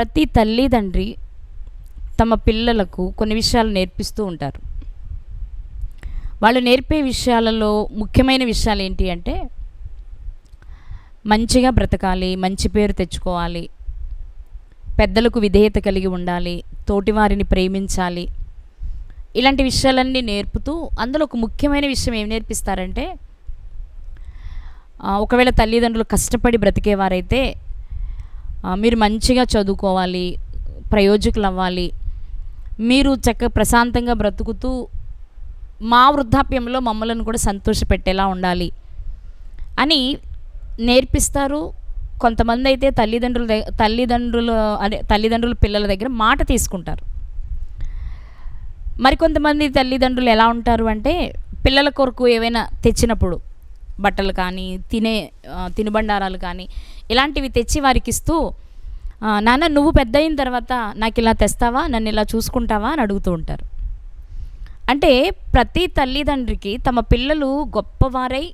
ప్రతి తల్లిదండ్రి తమ పిల్లలకు కొన్ని విషయాలు నేర్పిస్తూ ఉంటారు. వాళ్ళు నేర్పే విషయాలలో ముఖ్యమైన విషయాలు ఏంటి అంటే, మంచిగా బ్రతకాలి, మంచి పేరు తెచ్చుకోవాలి, పెద్దలకు విధేయత కలిగి ఉండాలి, తోటివారిని ప్రేమించాలి. ఇలాంటి విషయాలన్నీ నేర్పుతూ అందులో ఒక ముఖ్యమైన విషయం ఏం నేర్పిస్తారంటే, ఒకవేళ తల్లిదండ్రులు కష్టపడి బ్రతికేవారైతే మీరు మంచిగా చదువుకోవాలి, ప్రయోజకులు అవ్వాలి, మీరు చక్కగా ప్రశాంతంగా బ్రతుకుతూ మా వృద్ధాప్యంలో మమ్మలను కూడా సంతోషపెట్టేలా ఉండాలి అని నేర్పిస్తారు. కొంతమంది అయితే తల్లిదండ్రులు పిల్లల దగ్గర మాట తీసుకుంటారు. మరికొంతమంది తల్లిదండ్రులు ఎలా ఉంటారు అంటే, పిల్లల కొరకు ఏవైనా తెచ్చినప్పుడు బట్టలు కానీ తినుబండారాలు కానీ ఇలాంటివి తెచ్చి వారికి ఇస్తూ, నాన్న నువ్వు పెద్ద అయిన తర్వాత నాకు ఇలా తెస్తావా, నన్ను ఇలా చూసుకుంటావా అని అడుగుతూ ఉంటారు. అంటే ప్రతి తల్లిదండ్రికి తమ పిల్లలు గొప్పవారై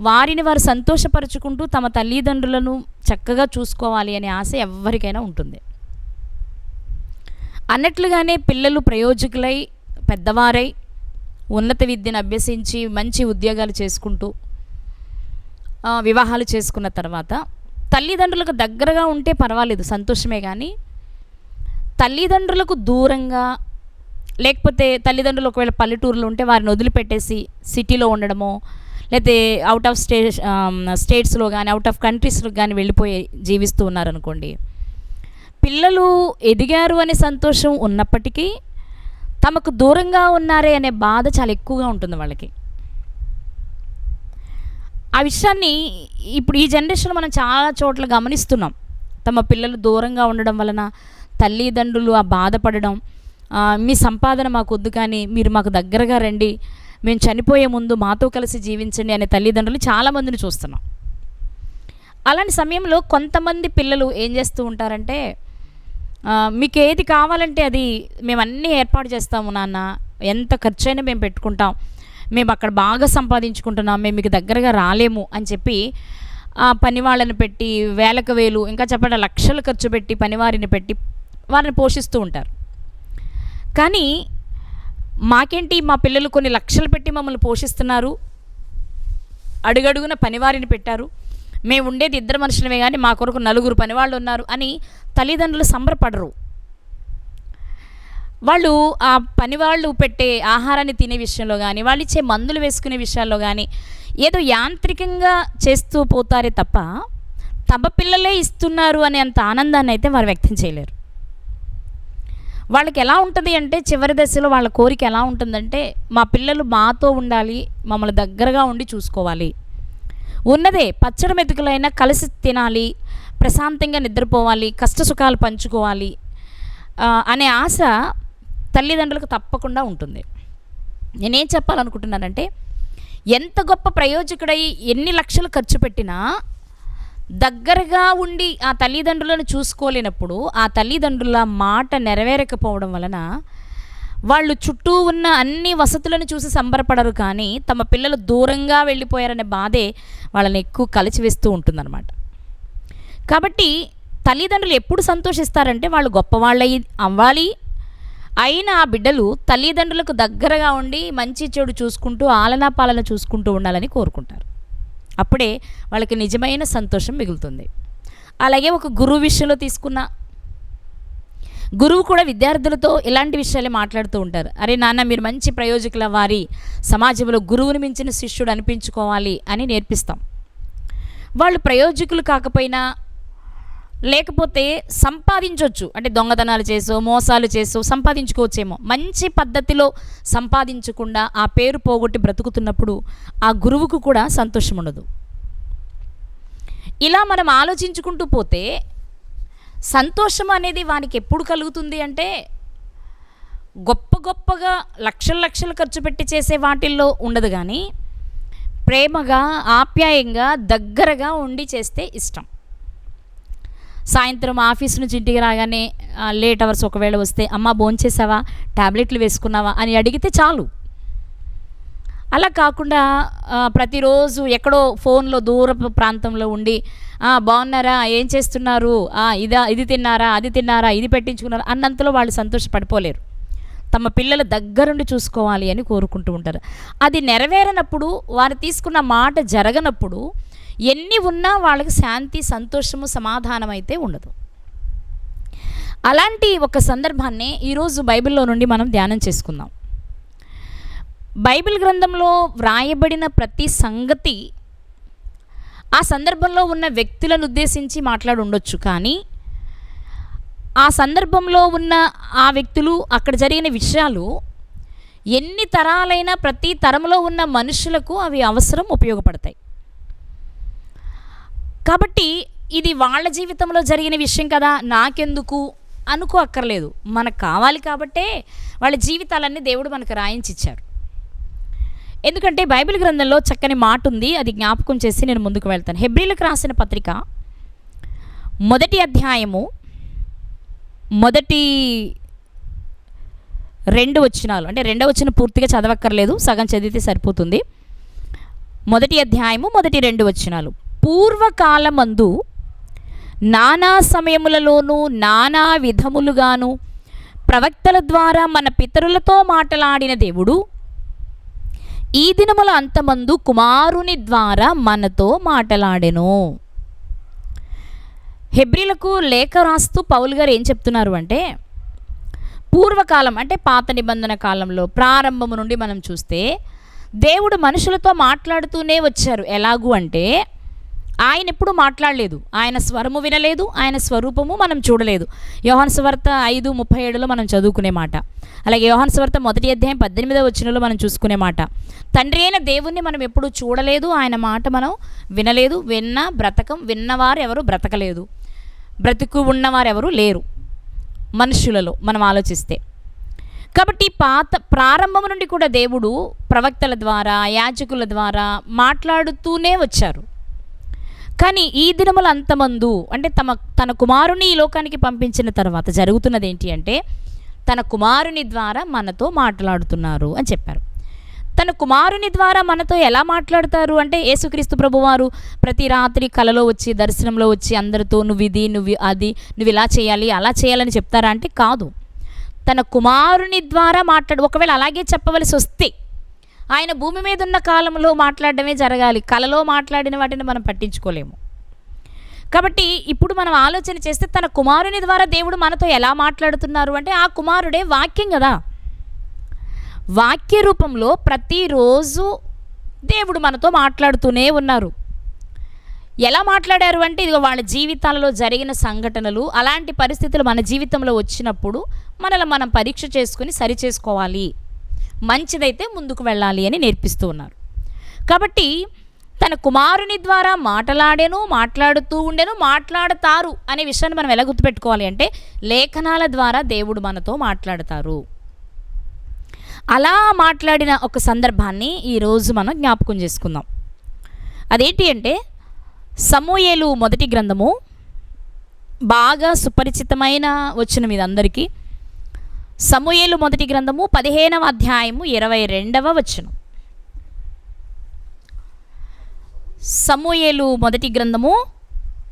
వారిని వారు సంతోషపరుచుకుంటూ తమ తల్లిదండ్రులను చక్కగా చూసుకోవాలి అనే ఆశ ఎవరికైనా ఉంటుంది. అన్నట్లుగానే పిల్లలు ప్రయోజకులై పెద్దవారై ఉన్నత విద్యను అభ్యసించి మంచి ఉద్యోగాలు చేసుకుంటూ వివాహాలు చేసుకున్న తర్వాత తల్లిదండ్రులకు దగ్గరగా ఉంటే పర్వాలేదు, సంతోషమే. కానీ తల్లిదండ్రులకు దూరంగా, లేకపోతే తల్లిదండ్రులు ఒకవేళ పల్లెటూరులో ఉంటే వారిని వదిలిపెట్టేసి సిటీలో ఉండడమో, లేకపోతే అవుట్ ఆఫ్ స్టేట్స్లో కానీ అవుట్ ఆఫ్ కంట్రీస్లో కానీ వెళ్ళిపోయి జీవిస్తూ ఉన్నారనుకోండి, పిల్లలు ఎదిగారు అనే సంతోషం ఉన్నప్పటికీ తమకు దూరంగా ఉన్నారే అనే బాధ చాలా ఎక్కువగా ఉంటుంది వాళ్ళకి. ఆ విషయాన్ని ఇప్పుడు ఈ జనరేషన్లో మనం చాలా చోట్ల గమనిస్తున్నాం. తమ పిల్లలు దూరంగా ఉండడం వలన తల్లిదండ్రులు ఆ బాధపడడం, మీ సంపాదన మాకు వద్దు కానీ మీరు మాకు దగ్గరగా రండి, మేము చనిపోయే ముందు మాతో కలిసి జీవించండి అనే తల్లిదండ్రులు చాలామందిని చూస్తున్నాం. అలాంటి సమయంలో కొంతమంది పిల్లలు ఏం చేస్తూ ఉంటారంటే, మీకు ఏది కావాలంటే అది మేము అన్నీ ఏర్పాటు చేస్తాము నాన్న, ఎంత ఖర్చైనా మేము పెట్టుకుంటాం, మేము అక్కడ బాగా సంపాదించుకుంటున్నాం, మేము మీకు దగ్గరగా రాలేము అని చెప్పి పని వాళ్ళని పెట్టి వేలకు వేలు, ఇంకా చెప్పండి లక్షలు ఖర్చు పెట్టి పనివారిని పెట్టి వారిని పోషిస్తూ ఉంటారు. కానీ మాకేంటి, మా పిల్లలు కొన్ని లక్షలు పెట్టి మమ్మల్ని పోషిస్తున్నారు, అడుగడుగున పనివారిని పెట్టారు, మేము ఉండేది ఇద్దరు మనుషులమే కానీ మా కొరకు 4 పనివాళ్ళు ఉన్నారు అని తల్లిదండ్రులు సంబరపడరు. వాళ్ళు ఆ పనివాళ్ళు పెట్టే ఆహారాన్ని తినే విషయంలో కానీ, వాళ్ళు ఇచ్చే మందులు వేసుకునే విషయాల్లో కానీ ఏదో యాంత్రికంగా చేస్తూ పోతారే తప్ప తమ పిల్లలే ఇస్తున్నారు అనే అంత ఆనందాన్ని అయితే వారు వ్యక్తం చేయలేరు. వాళ్ళకి ఎలా ఉంటుంది అంటే, చివరి దశలో వాళ్ళ కోరిక ఎలా ఉంటుందంటే, మా పిల్లలు మాతో ఉండాలి, మమ్మల్ని దగ్గరగా ఉండి చూసుకోవాలి, ఉన్నదే పచ్చడి మెతుకులైనా కలిసి తినాలి, ప్రశాంతంగా నిద్రపోవాలి, కష్టసుఖాలు పంచుకోవాలి అనే ఆశ తల్లిదండ్రులకు తప్పకుండా ఉంటుంది. నేనేం చెప్పాలనుకుంటున్నానంటే, ఎంత గొప్ప ప్రయోజకుడై ఎన్ని లక్షలు ఖర్చు పెట్టినా దగ్గరగా ఉండి ఆ తల్లిదండ్రులను చూసుకోలేనప్పుడు ఆ తల్లిదండ్రుల మాట నెరవేరకపోవడం వలన వాళ్ళు చుట్టూ ఉన్న అన్ని వసతులను చూసి సంబరపడరు, కానీ తమ పిల్లలు దూరంగా వెళ్ళిపోయారనే బాధే వాళ్ళని ఎక్కువ కలిచివేస్తూ ఉంటుందన్నమాట. కాబట్టి తల్లిదండ్రులు ఎప్పుడు సంతోషిస్తారంటే, వాళ్ళు గొప్పవాళ్ళై అవ్వాలి, అయినా ఆ బిడ్డలు తల్లిదండ్రులకు దగ్గరగా ఉండి మంచి చెడు చూసుకుంటూ ఆలనా పాలన చూసుకుంటూ ఉండాలని కోరుకుంటారు. అప్పుడే వాళ్ళకి నిజమైన సంతోషం మిగులుతుంది. అలాగే ఒక గురువు విషయంలో తీసుకున్న, గురువు కూడా విద్యార్థులతో ఇలాంటి విషయాలే మాట్లాడుతూ ఉంటారు. అరే నాన్న, మీరు మంచి ప్రయోజకుల వారి సమాజంలో గురువుని మించిన శిష్యుడు అనిపించుకోవాలి అని నేర్పిస్తాం. వాళ్ళు ప్రయోజకులు కాకపోయినా, లేకపోతే సంపాదించవచ్చు, అంటే దొంగతనాలు చేసో మోసాలు చేసో సంపాదించుకోవచ్చేమో, మంచి పద్ధతిలో సంపాదించకుండా ఆ పేరు పోగొట్టి బ్రతుకుతున్నప్పుడు ఆ గురువుకు కూడా సంతోషం ఉండదు. ఇలా మనం ఆలోచించుకుంటూ పోతే సంతోషం అనేది వానికి ఎప్పుడు కలుగుతుంది అంటే, గొప్పగా లక్షలు ఖర్చు పెట్టి చేసే వాటిల్లో ఉండదు, కానీ ప్రేమగా ఆప్యాయంగా దగ్గరగా ఉండి చేస్తే ఇష్టం. సాయంత్రం ఆఫీస్ నుంచి ఇంటికి రాగానే లేట్ అవర్స్ ఒకవేళ వస్తే, అమ్మ భోంచేసావా, ట్యాబ్లెట్లు వేసుకున్నావా అని అడిగితే చాలు. అలా కాకుండా ప్రతిరోజు ఎక్కడో ఫోన్లో దూరపు ప్రాంతంలో ఉండి బాగున్నారా, ఏం చేస్తున్నారు, ఇది తిన్నారా, అది తిన్నారా, ఇది పెట్టించుకున్నారా అన్నంతలో వాళ్ళు సంతోషపడిపోలేరు. తమ పిల్లల దగ్గరుండి చూసుకోవాలి అని కోరుకుంటూ ఉంటారు. అది నెరవేరనప్పుడు, వారు తీసుకున్న మాట జరగనప్పుడు ఎన్ని ఉన్నా వాళ్ళకి శాంతి, సంతోషము, సమాధానం అయితే ఉండదు. అలాంటి ఒక సందర్భాన్ని ఈరోజు బైబిల్లో నుండి మనం ధ్యానం చేసుకుందాం. బైబిల్ గ్రంథంలో వ్రాయబడిన ప్రతి సంగతి ఆ సందర్భంలో ఉన్న వ్యక్తులను ఉద్దేశించి మాట్లాడి ఉండొచ్చు, కానీ ఆ సందర్భంలో ఉన్న ఆ వ్యక్తులు, అక్కడ జరిగిన విషయాలు ఎన్ని తరాలైనా ప్రతి తరంలో ఉన్న మనుషులకు అవి అవసరం, ఉపయోగపడతాయి. కాబట్టి ఇది వాళ్ళ జీవితంలో జరిగిన విషయం కదా, నాకెందుకు అనుకో అక్కర్లేదు. మనకు కావాలి కాబట్టే వాళ్ళ జీవితాలన్నీ దేవుడు మనకు రాయించిచ్చారు. ఎందుకంటే బైబిల్ గ్రంథంలో చక్కని మాట ఉంది, అది జ్ఞాపకం చేసి నేను ముందుకు వెళ్తాను. హెబ్రీలకు రాసిన పత్రిక 1వ అధ్యాయము 2 వచనాలు, అంటే 2వ వచనం పూర్తిగా చదవక్కర్లేదు, సగం చదివితే సరిపోతుంది. 1వ అధ్యాయము 1-2 వచనాలు. పూర్వకాలమందు నానా సమయములలోనూ నానా విధములుగాను ప్రవక్తల ద్వారా మన పితరులతో మాట్లాడిన దేవుడు ఈ దినముల అంతమందు కుమారుని ద్వారా మనతో మాట్లాడెను. హెబ్రీలకు లేఖ రాస్తూ పౌలు గారు ఏం చెప్తున్నారు అంటే, పూర్వకాలం అంటే పాత నిబంధన కాలంలో ప్రారంభము నుండి మనం చూస్తే దేవుడు మనుషులతో మాట్లాడుతూనే వచ్చారు. ఎలాగూ అంటే ఆయన ఎప్పుడు మాట్లాడలేదు, ఆయన స్వరము వినలేదు, ఆయన స్వరూపము మనం చూడలేదు. యోహాను సువార్త 5:37లో మనం చదువుకునే మాట, అలాగే యోహాను సువార్త 1వ అధ్యాయం 18వ వచనంలో మనం చూసుకునే మాట. తండ్రి అయిన దేవుణ్ణి మనం ఎప్పుడు చూడలేదు, ఆయన మాట మనం వినలేదు. విన్నవారు ఎవరు బ్రతకలేదు, బ్రతుకు ఉన్నవారు ఎవరు లేరు మనుషులలో మనం ఆలోచిస్తే. కాబట్టి ప్రారంభం నుండి కూడా దేవుడు ప్రవక్తల ద్వారా, యాజకుల ద్వారా మాట్లాడుతూనే వచ్చారు. కానీ ఈ దినముల అంతమందు అంటే తన కుమారుని ఈ లోకానికి పంపించిన తర్వాత జరుగుతున్నది ఏంటి అంటే, తన కుమారుని ద్వారా మనతో మాట్లాడుతున్నారు అని చెప్పారు. తన కుమారుని ద్వారా మనతో ఎలా మాట్లాడతారు అంటే, యేసుక్రీస్తు ప్రభువారు ప్రతి రాత్రి కలలో వచ్చి, దర్శనంలో వచ్చి అందరితో నువ్వు ఇలా చేయాలి, అలా చేయాలని చెప్తారా అంటే కాదు. తన కుమారుని ద్వారా ఒకవేళ అలాగే చెప్పవలసి వస్తే ఆయన భూమి మీద ఉన్న కాలంలో మాట్లాడడమే జరగాలి. కలలో మాట్లాడిన వాటిని మనం పట్టించుకోలేము. కాబట్టి ఇప్పుడు మనం ఆలోచన చేస్తే తన కుమారుని ద్వారా దేవుడు మనతో ఎలా మాట్లాడుతున్నారు అంటే, ఆ కుమారుడే వాక్యం కదా. వాక్య రూపంలో ప్రతిరోజు దేవుడు మనతో మాట్లాడుతూనే ఉన్నారు. ఎలా మాట్లాడారు అంటే, ఇదిగో వాళ్ళ జీవితాలలో జరిగిన సంఘటనలు, అలాంటి పరిస్థితులు మన జీవితంలో వచ్చినప్పుడు మనల్ని మనం పరీక్ష చేసుకుని సరి చేసుకోవాలి, మంచిదైతే ముందుకు వెళ్ళాలి అని నేర్పిస్తూ ఉన్నారు. కాబట్టి తన కుమారుని ద్వారా మాట్లాడుతూ ఉండెను, మాట్లాడతారు అనే విషయాన్ని మనం ఎలా గుర్తుపెట్టుకోవాలి అంటే, లేఖనాల ద్వారా దేవుడు మనతో మాట్లాడతారు. అలా మాట్లాడిన ఒక సందర్భాన్ని ఈరోజు మనం జ్ఞాపకం చేసుకుందాం. అదేంటి అంటే, సమూయేలు 1వ గ్రంథము, బాగా సుపరిచితమైన వచనం ఇది అందరికీ. సమూయేలు 1వ గ్రంథము 15వ అధ్యాయము 22వ వచనం. సమూయేలు 1వ గ్రంథము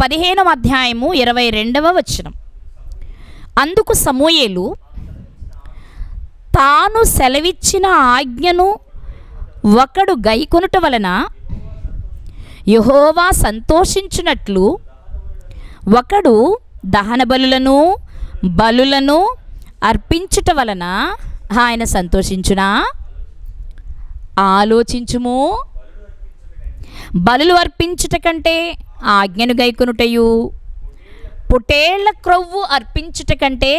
15వ అధ్యాయము 22వ వచనం. అందుకు సమూయేలు తాను సెలవిచ్చిన ఆజ్ఞను ఒకడు గైకొనుట వలన యెహోవా సంతోషించునట్లు ఒకడు దహన బలులను అర్పించుట వలన ఆయన సంతోషించునా? ఆలోచించుము. బలులు అర్పించుట కంటే ఆజ్ఞను గైకొనుటయు, పొటేళ్ల క్రొవ్వు అర్పించుట కంటే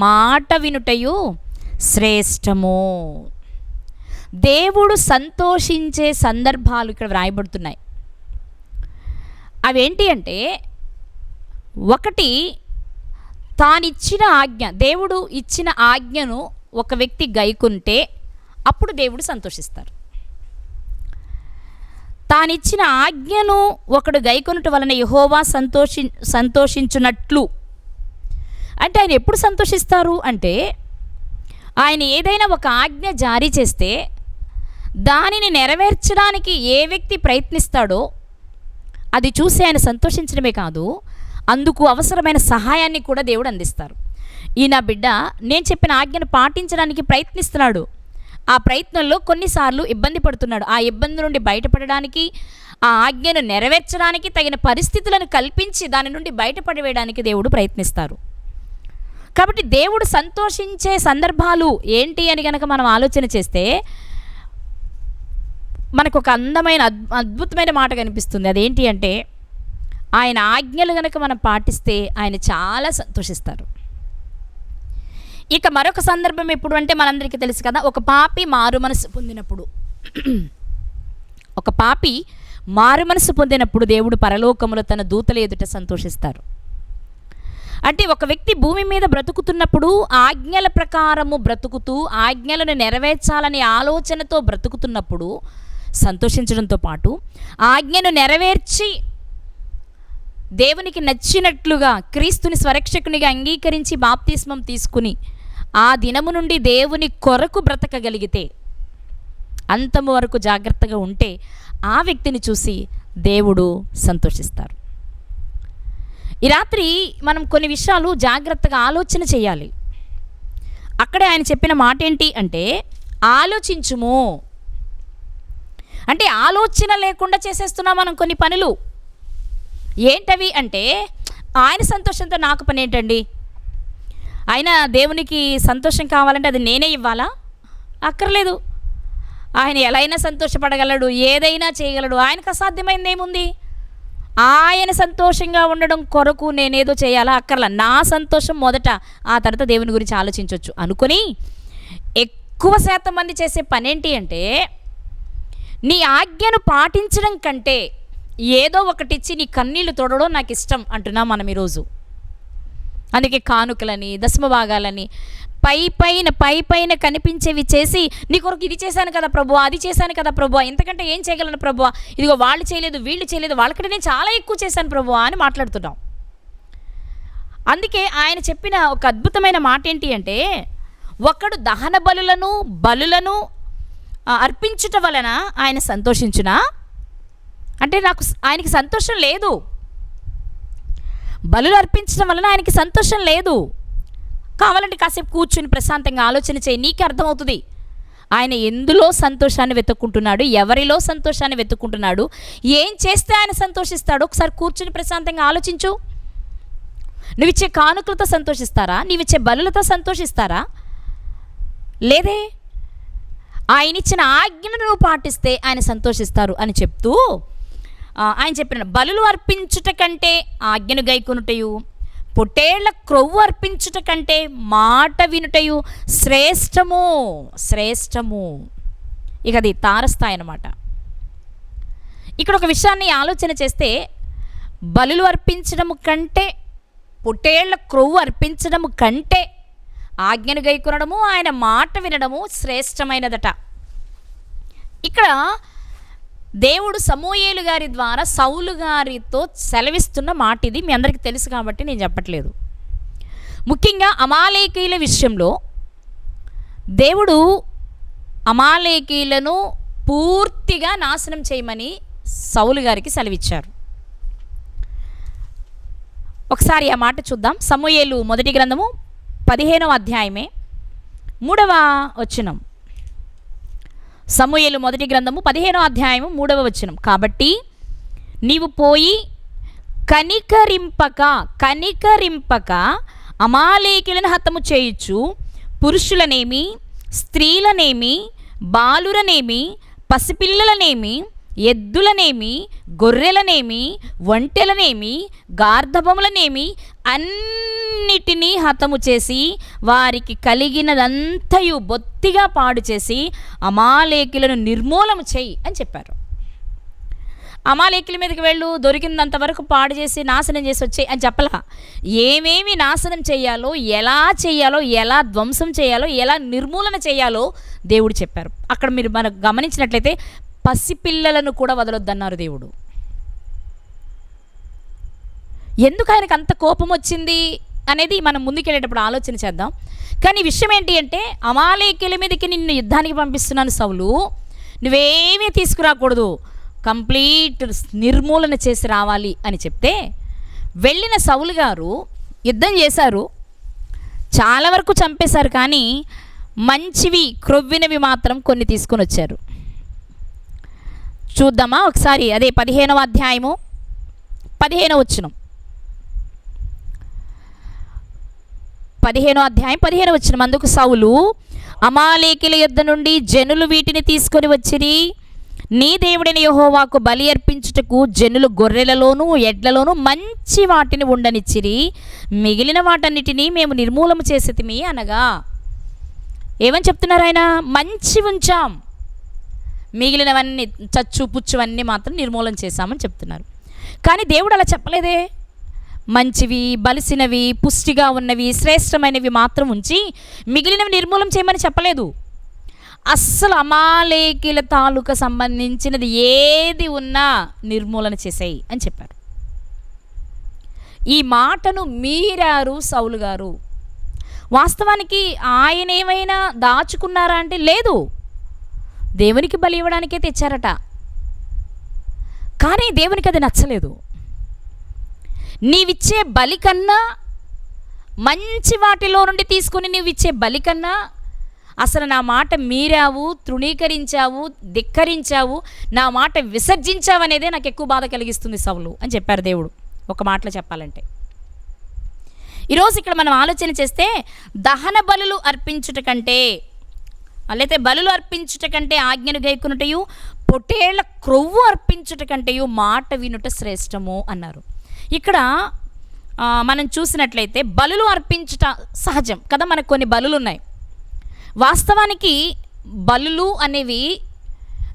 మాట వినుటయు శ్రేష్టము. దేవుడు సంతోషించే సందర్భాలు ఇక్కడ వ్రాయబడుతున్నాయి. అవేంటి అంటే, ఒకటి తానిచ్చిన ఆజ్ఞ, దేవుడు ఇచ్చిన ఆజ్ఞను ఒక వ్యక్తి గైకుంటే అప్పుడు దేవుడు సంతోషిస్తారు. తానిచ్చిన ఆజ్ఞను ఒకడు గైకొనుట వలన యెహోవా సంతోషించునట్లు అంటే, ఆయన ఎప్పుడు సంతోషిస్తారు అంటే, ఆయన ఏదైనా ఒక ఆజ్ఞ జారీ చేస్తే దానిని నెరవేర్చడానికి ఏ వ్యక్తి ప్రయత్నిస్తాడో అది చూసి ఆయన సంతోషించడమే కాదు, అందుకు అవసరమైన సహాయాన్ని కూడా దేవుడు అందిస్తారు. ఈ నా బిడ్డ నేను చెప్పిన ఆజ్ఞను పాటించడానికి ప్రయత్నిస్తున్నాడు. ఆ ప్రయత్నంలో కొన్నిసార్లు ఇబ్బంది పడుతున్నాడు. ఆ ఇబ్బంది నుండి బయటపడడానికి, ఆ ఆజ్ఞను నెరవేర్చడానికి తగిన పరిస్థితులను కల్పించి దాని నుండి బయటపడవేయడానికి దేవుడు ప్రయత్నిస్తారు. కాబట్టి దేవుడు సంతోషించే సందర్భాలు ఏంటి అని కనుక మనం ఆలోచన చేస్తే మనకు ఒక అందమైన అద్భుతమైన మాట కనిపిస్తుంది. అదేంటి అంటే, ఆయన ఆజ్ఞలు కనుక మనం పాటిస్తే ఆయన చాలా సంతోషిస్తారు. ఇక మరొక సందర్భం ఎప్పుడు అంటే మనందరికీ తెలుసు కదా, ఒక పాపి మారు మనసు పొందినప్పుడు దేవుడు పరలోకములో తన దూతల ఎదుట సంతోషిస్తారు. అంటే ఒక వ్యక్తి భూమి మీద బ్రతుకుతున్నప్పుడు ఆజ్ఞల ప్రకారము బ్రతుకుతూ ఆజ్ఞలను నెరవేర్చాలనే ఆలోచనతో బ్రతుకుతున్నప్పుడు సంతోషించడంతో పాటు, ఆజ్ఞను నెరవేర్చి దేవునికి నచ్చినట్లుగా క్రీస్తుని స్వరక్షకునిగా అంగీకరించి బాప్తిస్మం తీసుకుని ఆ దినము నుండి దేవుని కొరకు బ్రతకగలిగితే, అంతము వరకు జాగ్రత్తగా ఉంటే ఆ వ్యక్తిని చూసి దేవుడు సంతోషిస్తారు. ఈ రాత్రి మనం కొన్ని విషయాలు జాగ్రత్తగా ఆలోచన చేయాలి. అక్కడే ఆయన చెప్పిన మాట ఏంటి అంటే, ఆలోచించుము. అంటే ఆలోచన లేకుండా చేసేస్తున్నాం మనం కొన్ని పనులు. ఏంటవి అంటే, ఆయన సంతోషంతో నాకు పని ఏంటండి, ఆయన దేవునికి సంతోషం కావాలంటే అది నేనే ఇవ్వాలా? అక్కర్లేదు. ఆయన ఎలా అయినా సంతోషపడగలడు, ఏదైనా చేయగలడు. ఆయనకు అసాధ్యమైంది ఏముంది? ఆయన సంతోషంగా ఉండడం కొరకు నేనేదో చేయాలా? అక్కర్లా. నా సంతోషం మొదట, ఆ తర్వాత దేవుని గురించి ఆలోచించవచ్చు అనుకొని ఎక్కువ శాతం మంది చేసే పనేంటి అంటే, నీ ఆజ్ఞను పాటించడం కంటే ఏదో ఒకటిచ్చి నీ కన్నీళ్లు తొడడం నాకు ఇష్టం అంటున్నాం మనం ఈరోజు. అందుకే కానుకలని, దశమ భాగాలని, పై పైన కనిపించేవి చేసి, నీ కొరకు ఇది చేశాను కదా ప్రభువా, అది చేశాను కదా ప్రభువా, ఇంతకంటే ఏం చేయగలను ప్రభువా, ఇదిగో వాళ్ళు చేయలేదు, వీళ్ళు చేయలేదు, వాళ్ళకంటే నేను చాలా ఎక్కువ చేశాను ప్రభువా అని మాట్లాడుతున్నాం. అందుకే ఆయన చెప్పిన ఒక అద్భుతమైన మాట ఏంటి అంటే, ఒకడు దహన బలులను అర్పించుట వలన ఆయన సంతోషించునా అంటే, నాకు ఆయనకి సంతోషం లేదు. బలులు అర్పించడం వలన ఆయనకి సంతోషం లేదు. కావాలంటే కాసేపు కూర్చుని ప్రశాంతంగా ఆలోచన చేయి, నీకే అర్థమవుతుంది ఆయన ఎందులో సంతోషాన్ని వెతుక్కుంటున్నాడు, ఎవరిలో సంతోషాన్ని వెతుక్కుంటున్నాడు, ఏం చేస్తే ఆయన సంతోషిస్తాడు. ఒకసారి కూర్చుని ప్రశాంతంగా ఆలోచించు. నువ్విచ్చే కానుకలతో సంతోషిస్తారా? నీవిచ్చే బలులతో సంతోషిస్తారా? లేదే. ఆయన ఇచ్చిన ఆజ్ఞను నువ్వు పాటిస్తే ఆయన సంతోషిస్తారు అని చెప్తూ ఆయన చెప్పిన బలులు అర్పించుట కంటే ఆజ్ఞను గైకొనుటయు, పొట్టేళ్ల క్రొవ్వు అర్పించుట కంటే మాట వినుటయు శ్రేష్టము. ఇక అది తారస్థాయి అన్నమాట. ఇక్కడ ఒక విషయాన్ని ఆలోచన చేస్తే, బలులు అర్పించడము కంటే, పొట్టేళ్ల క్రొవ్వు అర్పించడము కంటే ఆజ్ఞను గైకొనడము, ఆయన మాట వినడము శ్రేష్టమైనదట. ఇక్కడ దేవుడు సమూయేలు గారి ద్వారా సౌలు గారితో సెలవిస్తున్న మాట ఇది. మీ అందరికీ తెలుసు కాబట్టి నేను చెప్పట్లేదు. ముఖ్యంగా అమాలేకీయుల విషయంలో దేవుడు అమాలేకీయులను పూర్తిగా నాశనం చేయమని సౌలు గారికి సెలవిచ్చారు. ఒకసారి ఆ మాట చూద్దాం. సమూయేలు మొదటి గ్రంథము 15వ అధ్యాయమే 3వ వచనం. సమూయేలు మొదటి గ్రంథము 15వ అధ్యాయము 3వ వచనం. కాబట్టి నీవు పోయి కనికరింపక అమాలేకీయులను హతము చేయుచు, పురుషులనేమి, స్త్రీలనేమి, బాలురనేమి, పసిపిల్లలనేమి, ఎద్దులనేమి, గొర్రెలనేమి, ఒంటెలనేమి, గార్ధబములనేమి అన్నిటినీ హతము చేసి వారికి కలిగినదంతయు బొత్తిగా పాడు చేసి అమాలేకీయులను నిర్మూలన చేయి అని చెప్పారు. అమాలేకీయుల మీదకి వెళ్ళు, దొరికినంత వరకు పాడు చేసి నాశనం చేసి వచ్చేయి అని చెప్పలా. ఏమేమి నాశనం చేయాలో, ఎలా చేయాలో, ఎలా ధ్వంసం చేయాలో, ఎలా నిర్మూలన చేయాలో దేవుడు చెప్పారు. అక్కడ మీరు మనకు గమనించినట్లయితే పసిపిల్లలను కూడా వదలొద్దన్నారు దేవుడు. ఎందుకు ఆయనకు అంత కోపం వచ్చింది అనేది మనం ముందుకెళ్ళేటప్పుడు ఆలోచన చేద్దాం. కానీ విషయం ఏంటి అంటే, అమాలేకీయుల మీదకి నిన్ను యుద్ధానికి పంపిస్తున్నాను సౌలు, నువ్వేమీ తీసుకురాకూడదు, కంప్లీట్ నిర్మూలన చేసి రావాలి అని చెప్తే వెళ్ళిన సౌలు గారు యుద్ధం చేశారు, చాలా వరకు చంపేశారు. కానీ మంచివి క్రొవ్వినవి మాత్రం కొన్ని తీసుకొని వచ్చారు. చూద్దామా ఒకసారి, అదే 15వ అధ్యాయము 15వ వచనం. 15వ అధ్యాయం 15వ వచనం. అందుకు సౌలు, అమాలేకీల యుద్ధ నుండి జనులు వీటిని తీసుకొని వచ్చిరి, నీ దేవుడైన యెహోవాకు బలి అర్పించుటకు జనులు గొర్రెలలోనూ ఎడ్లలోనూ మంచి వాటిని ఉండనిచ్చిరి, మిగిలిన వాటన్నిటినీ మేము నిర్మూలన చేసేతిమి అనగా. ఏమని చెప్తున్నారు ఆయన? మంచి ఉంచాం, మిగిలినవన్నీ చచ్చు పుచ్చువన్నీ మాత్రం నిర్మూలన చేశామని చెప్తున్నారు. కానీ దేవుడు అలా చెప్పలేదే. మంచివి, బలిసినవి, పుష్టిగా ఉన్నవి, శ్రేష్టమైనవి మాత్రం ఉంచి మిగిలినవి నిర్మూలన చేయమని చెప్పలేదు. అస్సలు అమాలేకీల తాలూకా సంబంధించినది ఏది ఉన్నా నిర్మూలన చేసేయి అని చెప్పారు. ఈ మాటను మీరారు సౌలు గారు. వాస్తవానికి ఆయన ఏమైనా దాచుకున్నారా అంటే లేదు, దేవునికి బలి ఇవ్వడానికే తెచ్చారట. కానీ దేవునికి అది నచ్చలేదు. నీవిచ్చే బలి కన్నా, మంచి వాటిలో నుండి తీసుకొని నీవిచ్చే బలి కన్నా అసలు నా మాట మీరావు, తృణీకరించావు, ధిక్కరించావు, నా మాట విసర్జించావు అనేదే నాకు ఎక్కువ బాధ కలిగిస్తుంది సౌలు అని చెప్పారు దేవుడు. ఒక మాటలో చెప్పాలంటే ఈరోజు ఇక్కడ మనం ఆలోచన చేస్తే దహన బలులు అర్పించుట కంటే, అలాగే బలులు అర్పించుట కంటే ఆజ్ఞను గైకొనుటయు, పొట్టేళ్ల క్రొవ్వు అర్పించుట కంటేయు మాట వినుట శ్రేష్టము అన్నారు. ఇక్కడ మనం చూసినట్లయితే బలులు అర్పించుట సహజం కదా, మనకు కొన్ని బలులు ఉన్నాయి. వాస్తవానికి బలులు అనేవి,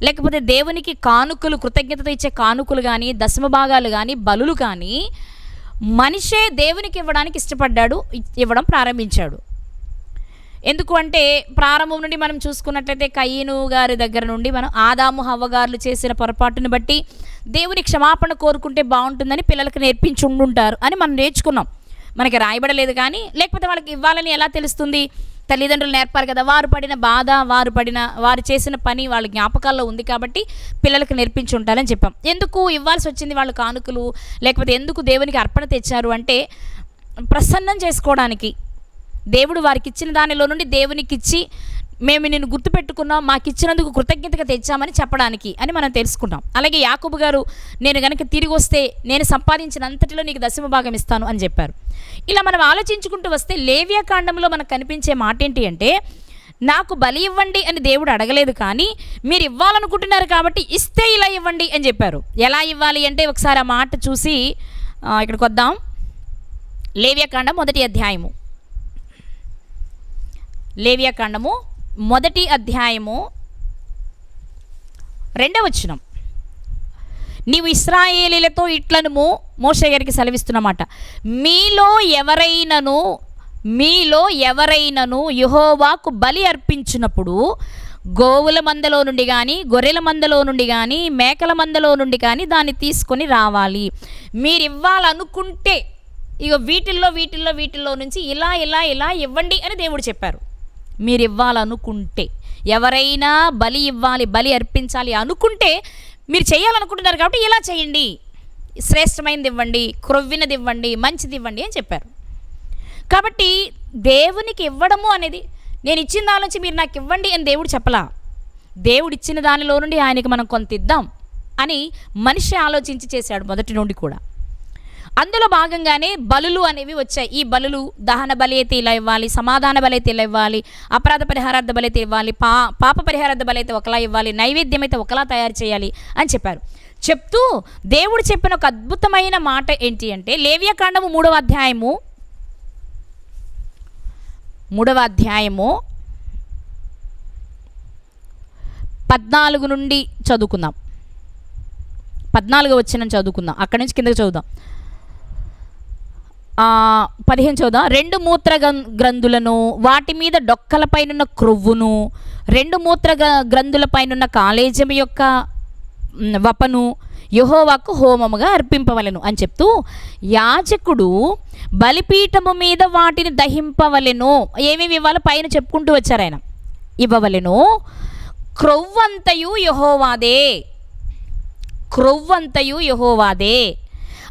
లేకపోతే దేవునికి కానుకలు, కృతజ్ఞతతో ఇచ్చే కానుకలు కానీ, దశమ భాగాలు కానీ, బలులు కానీ మనిషే దేవునికి ఇవ్వడానికి ఇష్టపడ్డాడు, ఇవ్వడం ప్రారంభించాడు. ఎందుకు అంటే ప్రారంభం నుండి మనం చూసుకున్నట్లయితే కయ్యను గారి దగ్గర నుండి మనం ఆదాము హవ్వగారులు చేసిన పొరపాటును బట్టి దేవుని క్షమాపణ కోరుకుంటే బాగుంటుందని పిల్లలకు నేర్పించి ఉండుంటారు అని మనం నేర్చుకున్నాం. మనకి రాయబడలేదు కానీ, లేకపోతే వాళ్ళకి ఇవ్వాలని ఎలా తెలుస్తుంది? తల్లిదండ్రులు నేర్పారు కదా. వారు పడిన బాధ, వారు చేసిన పని వాళ్ళ జ్ఞాపకాల్లో ఉంది కాబట్టి పిల్లలకు నేర్పించి ఉంటారని చెప్పాం. ఎందుకు ఇవ్వాల్సి వచ్చింది వాళ్ళు కానుకలు, లేకపోతే ఎందుకు దేవునికి అర్పణ తెచ్చారు అంటే ప్రసన్నం చేసుకోవడానికి. దేవుడు వారికి ఇచ్చిన దానిలో నుండి దేవునికి ఇచ్చి, మేము నిన్ను గుర్తుపెట్టుకున్నాం, మాకు ఇచ్చినందుకు కృతజ్ఞతగా తెచ్చామని చెప్పడానికి అని మనం తెలుసుకుంటాం. అలాగే యాకోబు గారు, నేను కనుక తిరిగి వస్తే నేను సంపాదించినంతటిలో నీకు దశమ భాగం ఇస్తాను అని చెప్పారు. ఇలా మనం ఆలోచించుకుంటూ వస్తే లేవ్యకాండంలో మనకు కనిపించే మాట ఏంటి అంటే, నాకు బలి ఇవ్వండి అని దేవుడు అడగలేదు, కానీ మీరు ఇవ్వాలనుకుంటున్నారు కాబట్టి ఇస్తే ఇలా ఇవ్వండి అని చెప్పారు. ఎలా ఇవ్వాలి అంటే ఒకసారి ఆ మాట చూసి ఇక్కడికి వద్దాం. లేవ్యకాండం 1వ అధ్యాయము, లేవ్యకాండము 1వ అధ్యాయము 2వ వచనం. నీవు ఇశ్రాయేలీలతో ఇట్లనుము, మోషే గారికి సెలవిస్తున్నమాట, మీలో ఎవరైనను యెహోవాకు బలి అర్పించినప్పుడు గోవుల మందలో నుండి కానీ, గొర్రెల మందలో నుండి కానీ, మేకల మందలో నుండి కానీ దాన్ని తీసుకొని రావాలి. మీరు ఇవ్వాలనుకుంటే ఇక వీటిల్లో నుంచి ఇలా ఇవ్వండి అని దేవుడు చెప్పారు. మీరు ఇవ్వాలనుకుంటే, ఎవరైనా బలి ఇవ్వాలి, బలి అర్పించాలి అనుకుంటే, మీరు చేయాలనుకుంటున్నారు కాబట్టి ఇలా చేయండి, శ్రేష్టమైనది ఇవ్వండి, క్రొవ్వినది ఇవ్వండి, మంచిది ఇవ్వండి అని చెప్పారు. కాబట్టి దేవునికి ఇవ్వడము అనేది, నేను ఇచ్చిన దాని నుంచి మీరు నాకు ఇవ్వండి అని దేవుడు చెప్పలా. దేవుడు ఇచ్చిన దానిలో నుండి ఆయనకి మనం కొంత ఇద్దాం అని మనిషి ఆలోచించి చేశాడు మొదటి నుండి కూడా. అందులో భాగంగానే బలులు అనేవి వచ్చాయి. ఈ బలులు దహన బలి అయితే ఇలా ఇవ్వాలి, సమాధాన బలి అయితే ఇలా ఇవ్వాలి, అపరాధ పరిహారార్థ బలి అయితే ఇవ్వాలి, పాప పరిహారార్థ బలి అయితే ఒకలా ఇవ్వాలి, నైవేద్యం అయితే ఒకలా తయారు చేయాలి అని చెప్పారు. చెప్తూ దేవుడు చెప్పిన ఒక అద్భుతమైన మాట ఏంటి అంటే, లేవ్యకాండము 3వ అధ్యాయము 14 నుండి చదువుకుందాం. 14వ వచనం చదువుకుందాం, అక్కడి నుంచి కిందకి చదువుదాం. 15 చదువుదాం. 2 మూత్ర గ్రంథులను, వాటి మీద డొక్కలపైనున్న క్రొవ్వును, 2 మూత్ర గ్రంథులపైనున్న కాలేజం యొక్క వపను యెహోవాకు హోమముగా అర్పింపవలెను అని చెప్తూ, యాజకుడు బలిపీఠము మీద వాటిని దహింపవలెను. ఏమేమి ఇవ్వాలో పైన చెప్పుకుంటూ వచ్చారు ఆయన. ఇవ్వవలెను. క్రొవ్వంతయు యెహోవాదే, క్రొవ్వంతయు యెహోవాదే,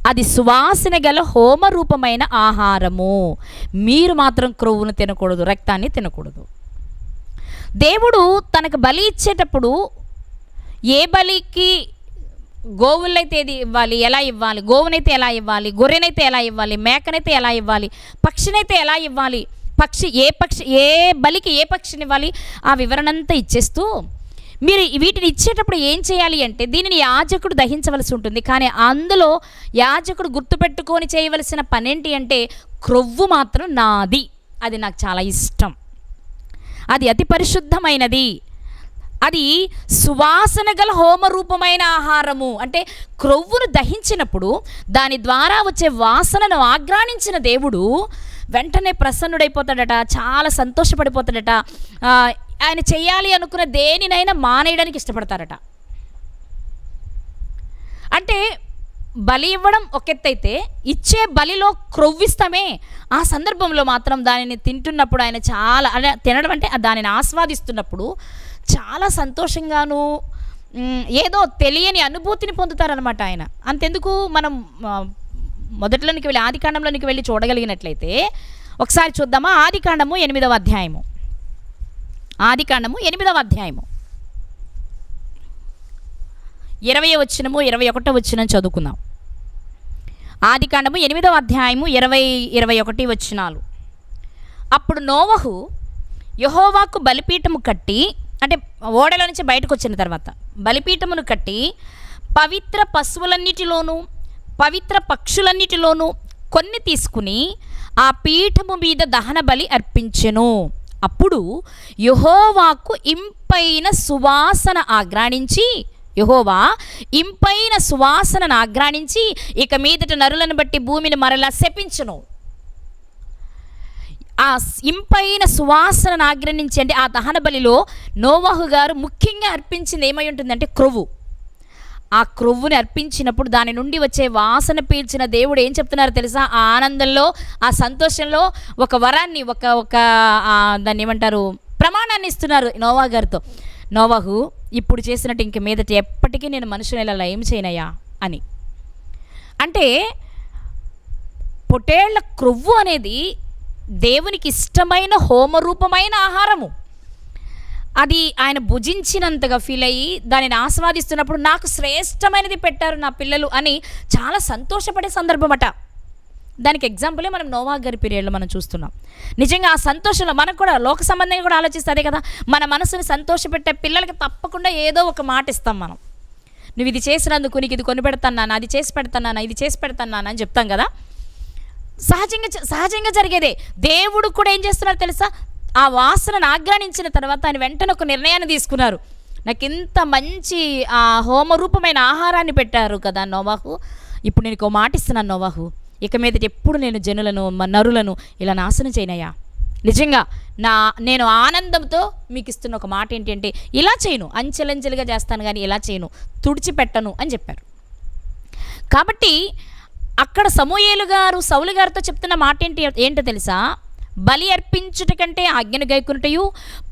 అది సువాసన గల హోమరూపమైన ఆహారము. మీరు మాత్రం క్రొవ్వును తినకూడదు, రక్తాన్ని తినకూడదు. దేవుడు తనకు బలి ఇచ్చేటప్పుడు ఏ బలికి గోవులైతే ఏది ఇవ్వాలి, ఎలా ఇవ్వాలి, గోవునైతే ఎలా ఇవ్వాలి, గొర్రెనైతే ఎలా ఇవ్వాలి, మేకనైతే ఎలా ఇవ్వాలి, పక్షినైతే ఎలా ఇవ్వాలి, ఏ బలికి ఏ పక్షిని ఇవ్వాలి, ఆ వివరణ అంతా ఇచ్చేస్తూ మీరు వీటిని ఇచ్చేటప్పుడు ఏం చేయాలి అంటే దీనిని యాజకుడు దహించవలసి ఉంటుంది. కానీ అందులో యాజకుడు గుర్తుపెట్టుకొని చేయవలసిన పనేంటి అంటే క్రొవ్వు మాత్రం నాది, అది నాకు చాలా ఇష్టం, అది అతి పరిశుద్ధమైనది, అది సువాసన గల హోమరూపమైన ఆహారము. అంటే క్రొవ్వును దహించినప్పుడు దాని ద్వారా వచ్చే వాసనను ఆగ్రానించిన దేవుడు వెంటనే ప్రసన్నుడైపోతాడట, చాలా సంతోషపడిపోతాడట. ఆయన చేయాలి అనుకున్న దేనినైనా మానేయడానికి ఇష్టపడతారట. అంటే బలి ఇవ్వడం ఒక ఎత్తైతే ఇచ్చే బలిలో క్రొవ్విస్తామే, ఆ సందర్భంలో మాత్రం దానిని తింటున్నప్పుడు ఆయన చాలా తినడం అంటే దానిని ఆస్వాదిస్తున్నప్పుడు చాలా సంతోషంగాను ఏదో తెలియని అనుభూతిని పొందుతారనమాట ఆయన. అంతెందుకు మనం మొదట్లోనికి వెళ్ళి ఆదికాండంలోనికి వెళ్ళి చూడగలిగినట్లయితే ఒకసారి చూద్దామా. ఆదికాండము 8వ అధ్యాయము, ఆదికాండము 8వ అధ్యాయము 20వ వచనము 21వ వచనం చదువుకుందాం. ఆదికాండము 8వ అధ్యాయము 20-21 వచనాలు. అప్పుడు నోవహు యెహోవాకు బలిపీఠము కట్టి, అంటే ఓడలో నుంచి బయటకు వచ్చిన తర్వాత బలిపీఠమును కట్టి పవిత్ర పశువులన్నిటిలోనూ పవిత్ర పక్షులన్నిటిలోనూ కొన్ని తీసుకుని ఆ పీఠము మీద దహన బలి అర్పించెను. అప్పుడు యెహోవాకు ఇంపైన సువాసన ఆగ్రాణించి, యెహోవా ఇంపైన సువాసనను ఆగ్రానించి ఇక మీదట నరులను బట్టి భూమిని మరలా శపించును. ఆ ఇంపైన సువాసనను ఆగ్రహించి అంటే ఆ దహన బలిలో నోవహు గారు ముఖ్యంగా అర్పించింది ఏమై ఉంటుందంటే క్రొవ్వు. ఆ క్రొవ్వుని అర్పించినప్పుడు దాని నుండి వచ్చే వాసన పీల్చిన దేవుడు ఏం చెప్తున్నారో తెలుసా? ఆ ఆనందంలో, ఆ సంతోషంలో ఒక వరాన్ని, ఒక దాన్ని ఏమంటారు, ప్రమాణాన్ని ఇస్తున్నారు నోవహు గారితో. నోవహు, ఇప్పుడు చేసినట్టు ఇంక మీదట ఎప్పటికీ నేను మనుషుని ఇలా ఏం చేయనయ్యా అని. అంటే పొటేళ్ల క్రొవ్వు అనేది దేవునికి ఇష్టమైన హోమరూపమైన ఆహారము. అది ఆయన భుజించినంతగా ఫీల్ అయ్యి దానిని ఆస్వాదిస్తున్నప్పుడు నాకు శ్రేష్టమైనది పెట్టారు నా పిల్లలు అని చాలా సంతోషపడే సందర్భం అట. దానికి ఎగ్జాంపులే మనం నోవహు గారి పీరియడ్లో మనం చూస్తున్నాం. నిజంగా ఆ సంతోషంలో మనకు కూడా లోక సంబంధంగా కూడా ఆలోచిస్తే అదే కదా, మన మనసుని సంతోషపెట్టే పిల్లలకి తప్పకుండా ఏదో ఒక మాట ఇస్తాం మనం. నువ్వు ఇది చేసినందుకు నీకు ఇది కొని పెడతాను, అది చేసి పెడతాను, ఇది చేసి పెడతాను అని చెప్తాం కదా. సహజంగా జరిగేదే. దేవుడు కూడా ఏం చేస్తున్నారు తెలుసా? ఆ వాసనను ఆగ్రహించిన తర్వాత ఆయన వెంటనే ఒక నిర్ణయాన్ని తీసుకున్నారు. నాకు ఇంత మంచి ఆ హోమరూపమైన ఆహారాన్ని పెట్టారు కదా నోవహు, ఇప్పుడు నేను ఒక మాట ఇస్తున్నాను నోవహు, ఇక మీదట ఎప్పుడు నేను జనులను నరులను ఇలా నాశనం చేయనయ్యా. నిజంగా నేను ఆనందంతో మీకు ఇస్తున్న ఒక మాట ఏంటి అంటే ఇలా చేయను, అంచెలంచెలుగా చేస్తాను కానీ ఇలా చేయను, తుడిచిపెట్టను అని చెప్పారు. కాబట్టి అక్కడ సమూయేలు గారు సౌలు గారితో చెప్తున్న మాట ఏంటో తెలుసా? బలి అర్పించుట కంటే ఆజ్ఞను గైకొనుటయు,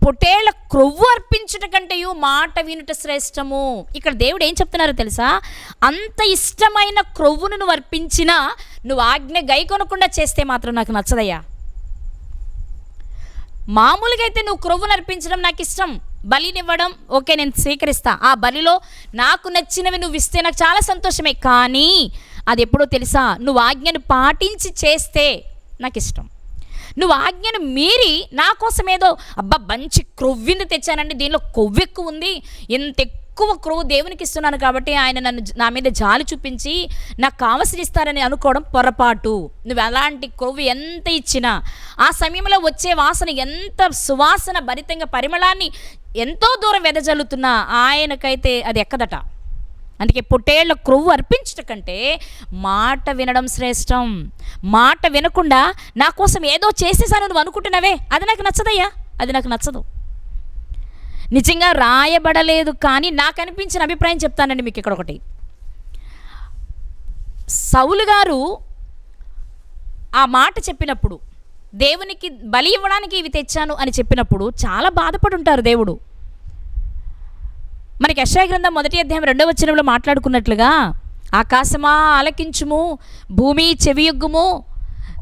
పొటేళ్ల క్రొవ్వు అర్పించుట కంటేయు మాట వినుట శ్రేష్టము. ఇక్కడ దేవుడు ఏం చెప్తున్నారో తెలుసా? అంత ఇష్టమైన క్రొవ్వును నువ్వు అర్పించినా నువ్వు ఆజ్ఞ గైకొనకుండా చేస్తే మాత్రం నాకు నచ్చదయ్యా. మామూలుగా అయితే నువ్వు క్రొవ్వును అర్పించడం నాకు ఇష్టం, బలినివ్వడం ఓకే నేను స్వీకరిస్తా, ఆ బలిలో నాకు నచ్చినవి నువ్వు ఇస్తే నాకు చాలా సంతోషమే. కానీ అది ఎప్పుడో తెలుసా? నువ్వు ఆజ్ఞను పాటించి చేస్తే నాకు ఇష్టం. నువ్వు ఆజ్ఞను మీరి నా కోసం ఏదో మంచి క్రొవ్వింది తెచ్చానండి, దీనిలో కొవ్వు ఎక్కువ ఉంది, ఇంత ఎక్కువ క్రొవ్వు దేవునికి ఇస్తున్నాను కాబట్టి ఆయన నా మీద జాలి చూపించి నాకు కావలసి ఇస్తారని అనుకోవడం పొరపాటు. నువ్వు అలాంటి క్రొవ్వు ఎంత ఇచ్చినా ఆ సమయంలో వచ్చే వాసన ఎంత సువాసన భరితంగా పరిమళాన్ని ఎంతో దూరం వెదజల్లుతున్నా ఆయనకైతే అది ఎక్కదట. అందుకే పొట్టేళ్ల క్రొవ్వు అర్పించట కంటే మాట వినడం శ్రేష్టం. మాట వినకుండా నా కోసం ఏదో చేసేసాను నువ్వు అనుకుంటున్నావే, అది నాకు నచ్చదయ్యా, అది నాకు నచ్చదు. నిజంగా రాయబడలేదు కానీ నాకు అనిపించిన అభిప్రాయం చెప్తానండి మీకు. ఇక్కడ ఒకటి, సౌలు గారు ఆ మాట చెప్పినప్పుడు, దేవునికి బలి ఇవ్వడానికి ఇవి తెచ్చాను అని చెప్పినప్పుడు చాలా బాధపడి ఉంటారు దేవుడు. మనకి యెషయా గ్రంథం 1:2 మాట్లాడుకున్నట్లుగా, ఆకాశమా ఆలకించుము, భూమి చెవియొగ్గుము,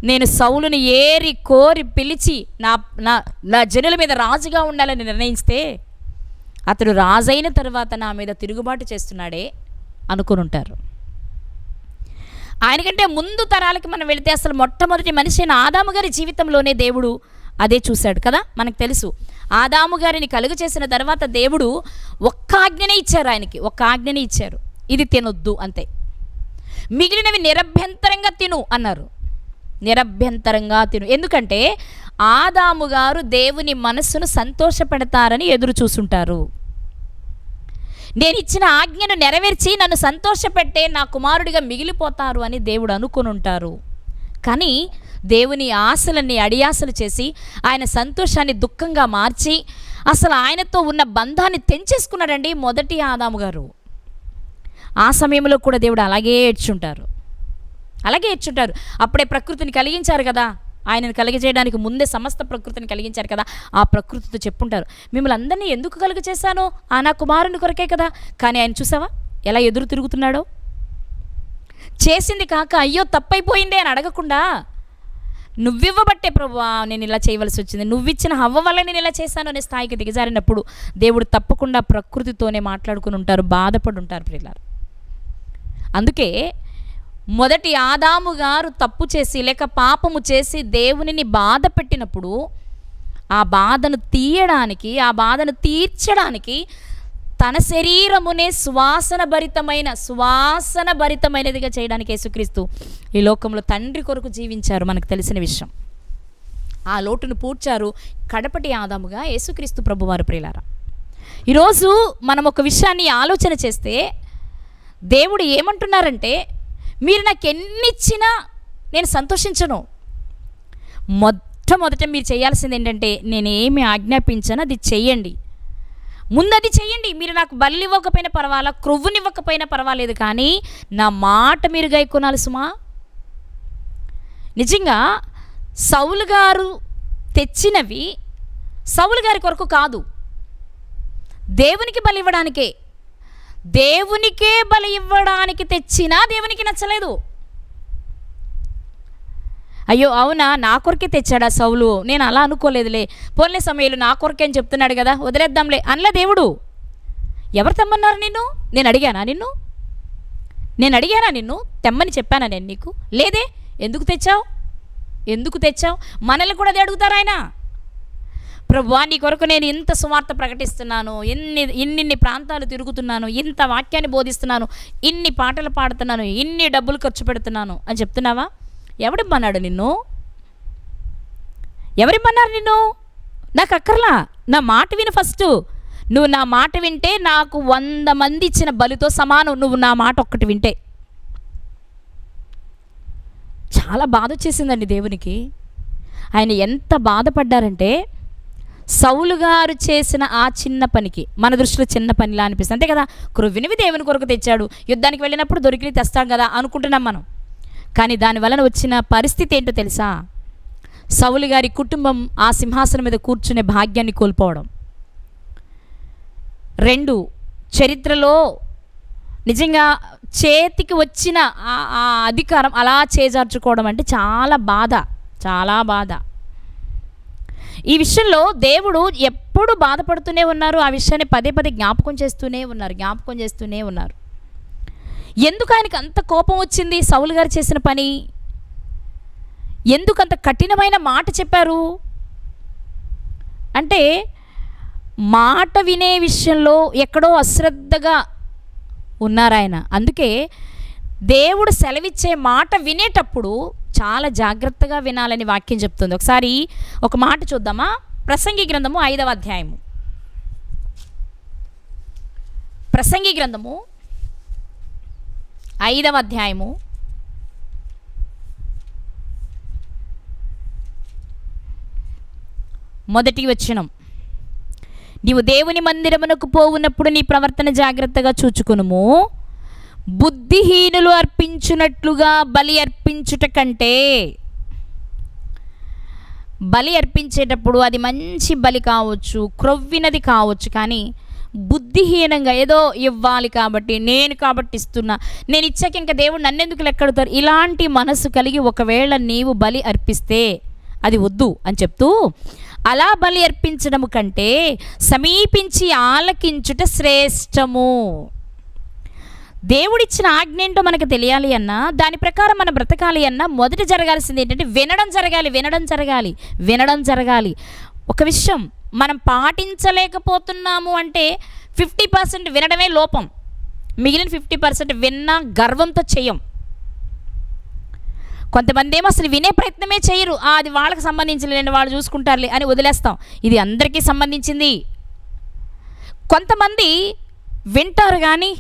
నేను సౌలుని ఏరి కోరి పిలిచి నా నా నా జనుల మీద రాజుగా ఉండాలని నిర్ణయిస్తే అతడు రాజైన తర్వాత నా మీద తిరుగుబాటు చేస్తున్నాడే అనుకుని ఉంటారు. ఆయనకంటే ముందు తరాలకి మనం వెళితే అసలు మొట్టమొదటి మనిషి అయిన ఆదాము గారి జీవితంలోనే దేవుడు అదే చూశాడు కదా. మనకు తెలుసు, ఆదాము గారిని కలుగు చేసిన తర్వాత దేవుడు ఒక్క ఆజ్ఞనే ఇచ్చారు, ఆయనకి ఒక్క ఆజ్ఞనే ఇచ్చారు, ఇది తినొద్దు అంతే, మిగిలినవి నిరభ్యంతరంగా తిను అన్నారు. నిరభ్యంతరంగా తిను, ఎందుకంటే ఆదాము గారు దేవుని మనస్సును సంతోషపెడతారని ఎదురు చూసుంటారు. నేను ఇచ్చిన ఆజ్ఞను నెరవేర్చి నన్ను సంతోషపెట్టే నా కుమారుడిగా మిగిలిపోతారు అని దేవుడు అనుకుని ఉంటారు. కానీ దేవుని ఆశలన్నీ అడియాసలు చేసి ఆయన సంతోషాన్ని దుఃఖంగా మార్చి అసలు ఆయనతో ఉన్న బంధాన్ని తెంచేసుకున్నాడండి మొదటి ఆదాము గారు. ఆ సమయంలో కూడా దేవుడు అలాగే ఏడ్చుంటారు. అప్పుడే ప్రకృతిని కలిగించారు కదా, ఆయనను కలిగజేయడానికి ముందే సమస్త ప్రకృతిని కలిగించారు కదా. ఆ ప్రకృతితో చెప్పుంటారు, మిమ్మల్ని అందరినీ ఎందుకు కలుగ చేశానో ఆ నా కుమారుని కొరకే కదా. కానీ ఆయన చూసావా ఎలా ఎదురు తిరుగుతున్నాడో. చేసింది కాక అయ్యో తప్పైపోయిందే అని అడగకుండా, నువ్వివ్వబట్టే ప్రభువా నేను ఇలా చేయవలసి వచ్చింది, నువ్విచ్చిన హవ్వ వల్ల నేను ఇలా చేశాను అనే స్థాయికి దిగజారినప్పుడు దేవుడు తప్పకుండా ప్రకృతితోనే మాట్లాడుకుని ఉంటారు, బాధపడి ఉంటారు ప్రియులారా. అందుకే మొదటి ఆదాము గారు తప్పు చేసి లేక పాపము చేసి దేవునిని బాధ పెట్టినప్పుడు ఆ బాధను తీయడానికి, ఆ బాధను తీర్చడానికి తన శరీరమునే సువాసన భరితమైనదిగా చేయడానికి యేసుక్రీస్తు ఈ లోకంలో తండ్రి కొరకు జీవించారు, మనకు తెలిసిన విషయం. ఆ లోటును పూడ్చారు కడపటి ఆదాముగా యేసుక్రీస్తు ప్రభువారు ప్రియులారా. ఈరోజు మనం ఒక విషయాన్ని ఆలోచన చేస్తే దేవుడు ఏమంటున్నారంటే, మీరు నాకు ఎన్ని ఇచ్చినా నేను సంతోషించను, మొట్టమొదట మీరు చేయాల్సింది ఏంటంటే నేనేమి ఆజ్ఞాపించానో అది చెయ్యండి, ముందది చెయ్యండి. మీరు నాకు బలి ఇవ్వకపోయినా పర్వాలా, క్రొవ్వునివ్వకపోయినా పర్వాలేదు, కానీ నా మాట మీరు గైకొనాలి సుమా. నిజంగా సౌలు గారు తెచ్చినవి సౌలు గారి కొరకు కాదు, దేవునికి బలి ఇవ్వడానికే. దేవునికే బలి ఇవ్వడానికి తెచ్చినా దేవునికి నచ్చలేదు. అయ్యో అవునా, నా కొరకే తెచ్చాడా సౌలు, నేను అలా అనుకోలేదులే, పోన్లే సమయంలో నా కొరకే అని చెప్తున్నాడు కదా వదిలేద్దాంలే అనలే దేవుడు. ఎవరు తెమ్మన్నారు నిన్ను? నేను అడిగానా నిన్ను తెమ్మని చెప్పానా నేను నీకు? లేదే. ఎందుకు తెచ్చావు? మనల్ని కూడా అదే అడుగుతారు ఆయన. ప్రభువా నీ కొరకు నేను ఇంత సువార్త ప్రకటిస్తున్నాను, ఇన్ని ప్రాంతాలు తిరుగుతున్నాను, ఇంత వాక్యాన్ని బోధిస్తున్నాను, ఇన్ని పాటలు పాడుతున్నాను, ఇన్ని డబ్బులు ఖర్చు పెడుతున్నాను అని చెప్తున్నావా? ఎవరిమ్మన్నారు నిన్ను? నాకు అక్కర్లా, నా మాట విను ఫస్ట్. నువ్వు నా మాట వింటే నాకు 100 మంది ఇచ్చిన బలితో సమానం, నువ్వు నా మాట ఒక్కటి వింటే. చాలా బాధ వచ్చేసిందండి దేవునికి. ఆయన ఎంత బాధపడ్డారంటే, సౌలు గారు చేసిన ఆ చిన్న పనికి, మన దృష్టిలో చిన్న పనిలా అనిపిస్తుంది అంతే కదా. క్రొవ్వినివి దేవుని కొరకు తెచ్చాడు, యుద్ధానికి వెళ్ళినప్పుడు దొరికి తెస్తాం కదా అనుకుంటున్నాం మనం. కానీ దాని వలన వచ్చిన పరిస్థితి ఏంటో తెలుసా? సౌలు గారి కుటుంబం ఆ సింహాసనం మీద కూర్చునే భాగ్యాన్ని కోల్పోవడం. 2, చరిత్రలో నిజంగా చేతికి వచ్చిన ఆ అధికారం అలా చేజార్చుకోవడం అంటే చాలా బాధ. ఈ విషయంలో దేవుడు ఎప్పుడు బాధపడుతూనే ఉన్నారు, ఆ విషయాన్ని పదే జ్ఞాపకం చేస్తూనే ఉన్నారు. ఎందుకు ఆయనకు అంత కోపం వచ్చింది సౌలు గారు చేసిన పని? ఎందుకు అంత కఠినమైన మాట చెప్పారు అంటే, మాట వినే విషయంలో ఎక్కడో అశ్రద్ధగా ఉన్నారాయన. అందుకే దేవుడు సెలవిచ్చే మాట వినేటప్పుడు చాలా జాగ్రత్తగా వినాలని వాక్యం చెప్తుంది. ఒకసారి ఒక మాట చూద్దామా? ప్రసంగి గ్రంథము 5వ అధ్యాయము. ప్రసంగి గ్రంథము 5వ అధ్యాయము 1వ వచనం. నీవు దేవుని మందిరమునకు పోవునప్పుడు నీ ప్రవర్తన జాగ్రత్తగా చూచుకొనుము. బుద్ధిహీనులు అర్పించునట్లుగా బలి అర్పించుట కంటే, బలి అర్పించేటప్పుడు అది మంచి బలి కావచ్చు, క్రొవ్వినది కావచ్చు, కానీ బుద్ధిహీనంగా ఏదో ఇవ్వాలి కాబట్టి, నేను కాబట్టి ఇస్తున్నా, నేను ఇచ్చాక ఇంకా దేవుడు నన్నెందుకు లెక్కడుతారు, ఇలాంటి మనసు కలిగి ఒకవేళ నీవు బలి అర్పిస్తే అది వద్దు అని చెప్తూ, అలా బలి అర్పించడము కంటే సమీపించి ఆలకించుట శ్రేష్టము. దేవుడిచ్చిన ఆజ్ఞ ఏంటో మనకు తెలియాలి అన్నా, దాని ప్రకారం మనం బ్రతకాలి అన్నా మొదట జరగాల్సింది ఏంటంటే వినడం జరగాలి. ఒక విషయం మనం పాటించలేకపోతున్నాము అంటే 50% వినడమే లోపం, మిగిలిన 50% విన్నా గర్వంతో చెయ్యం. కొంతమంది ఏమో అసలు వినే ప్రయత్నమే చేయరు, అది వాళ్ళకి సంబంధించలేండి, వాళ్ళు చూసుకుంటారులే అని వదిలేస్తాం. ఇది అందరికీ సంబంధించింది. కొంతమంది వింటారు కానీ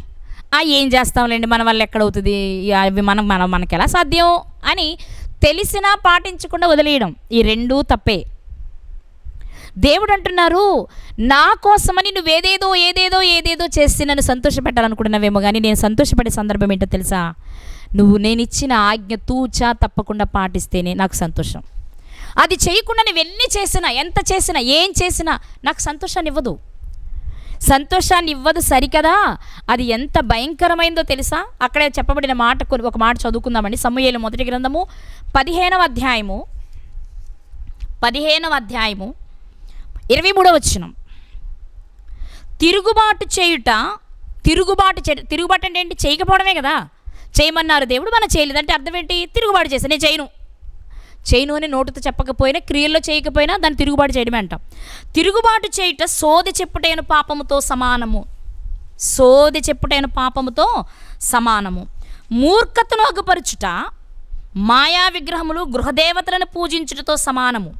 ఏం చేస్తాంలేండి, మన వల్ల ఎక్కడవుతుంది, అవి మనకి ఎలా సాధ్యం అని తెలిసినా పాటించకుండా వదిలేయడం, ఈ రెండూ తప్పే. దేవుడు అంటున్నారు, నా కోసమని నువ్వు ఏదేదో చేసి నన్ను సంతోషపెట్టాలనుకుంటున్నావేమో, కానీ నేను సంతోషపడే సందర్భం ఏంటో తెలుసా? నేను ఇచ్చిన ఆజ్ఞ తూచా తప్పకుండా పాటిస్తేనే నాకు సంతోషం. అది చేయకుండా నువ్వు ఎన్ని చేసినా, ఎంత చేసినా, ఏం చేసినా నాకు సంతోషాన్ని ఇవ్వదు సరికదా. అది ఎంత భయంకరమైందో తెలుసా? అక్కడే చెప్పబడిన మాట, ఒక మాట చదువుకుందామండి. సమూయేలు మొదటి గ్రంథము 15వ అధ్యాయము 23వ వచనం. తిరుగుబాటు అంటే ఏంటి? చేయకపోవడమే కదా. చేయమన్నారు దేవుడు, మనం చేయలేదంటే అర్థం ఏంటి? తిరుగుబాటు చేశా, నేను చేయను అని నోటితో చెప్పకపోయినా, క్రియల్లో చేయకపోయినా దాన్ని తిరుగుబాటు చేయడమే అంటాం. తిరుగుబాటు చేయుట సోది చెప్పుటైన పాపముతో సమానము. మూర్ఖతను అగుపరుచుట మాయా విగ్రహములు గృహదేవతలను పూజించుటతో సమానము.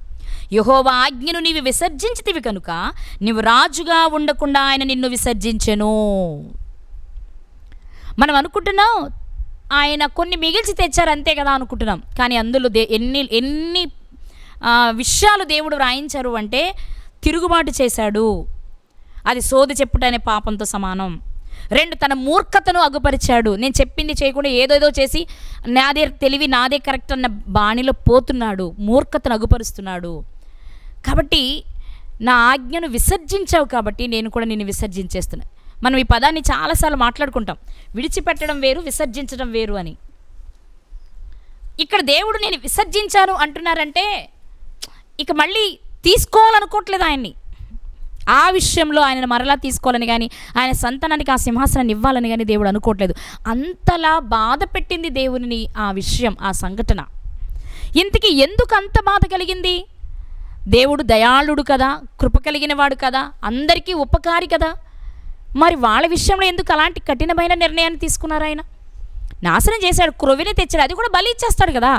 యెహోవా ఆజ్ఞను నీవు విసర్జించితివి కనుక నీవు రాజుగా ఉండకుండా ఆయన నిన్ను విసర్జించెను. మనం అనుకుంటున్నాం ఆయన కొన్ని మిగిల్చి తెచ్చారు అంతే కదా అనుకుంటున్నాం, కానీ అందులో ఎన్ని విషయాలు దేవుడు వ్రాయించారు అంటే, తిరుగుబాటు చేశాడు, అది సోది చెప్పుట అనే పాపంతో సమానం. 2, తన మూర్ఖతను అగుపరిచాడు. నేను చెప్పింది చేయకుండా ఏదేదో చేసి నాదే తెలివి, నాదే కరెక్ట్ అన్న బాణిలో పోతున్నాడు, మూర్ఖతను అగుపరుస్తున్నాడు. కాబట్టి నా ఆజ్ఞను విసర్జించావు కాబట్టి నేను కూడా నిన్ను విసర్జించేస్తున్నా. మనం ఈ పదాన్ని చాలాసార్లు మాట్లాడుకుంటాం, విడిచిపెట్టడం వేరు, విసర్జించడం వేరు అని. ఇక్కడ దేవుడు నేను విసర్జించాను అంటున్నారంటే ఇక మళ్ళీ తీసుకోవాలనుకోవట్లేదు ఆయన్ని. ఆ విషయంలో ఆయనను మరలా తీసుకోవాలని కానీ, ఆయన సంతానానికి ఆ సింహాసనాన్ని ఇవ్వాలని కానీ దేవుడు అనుకోవట్లేదు. అంతలా బాధ పెట్టింది దేవుని ఆ విషయం, ఆ సంఘటన. ఇంతకీ ఎందుకు అంత బాధ కలిగింది? దేవుడు దయాళుడు కదా, కృప కలిగిన వాడు కదా, అందరికీ ఉపకారి కదా. మరి వాళ్ళ విషయంలో ఎందుకు అలాంటి కఠినమైన నిర్ణయాన్ని తీసుకున్నారు? ఆయన నాశనం చేశాడు, క్రొవిని తెచ్చాడు, అది కూడా బలి ఇచ్చేస్తాడు కదా.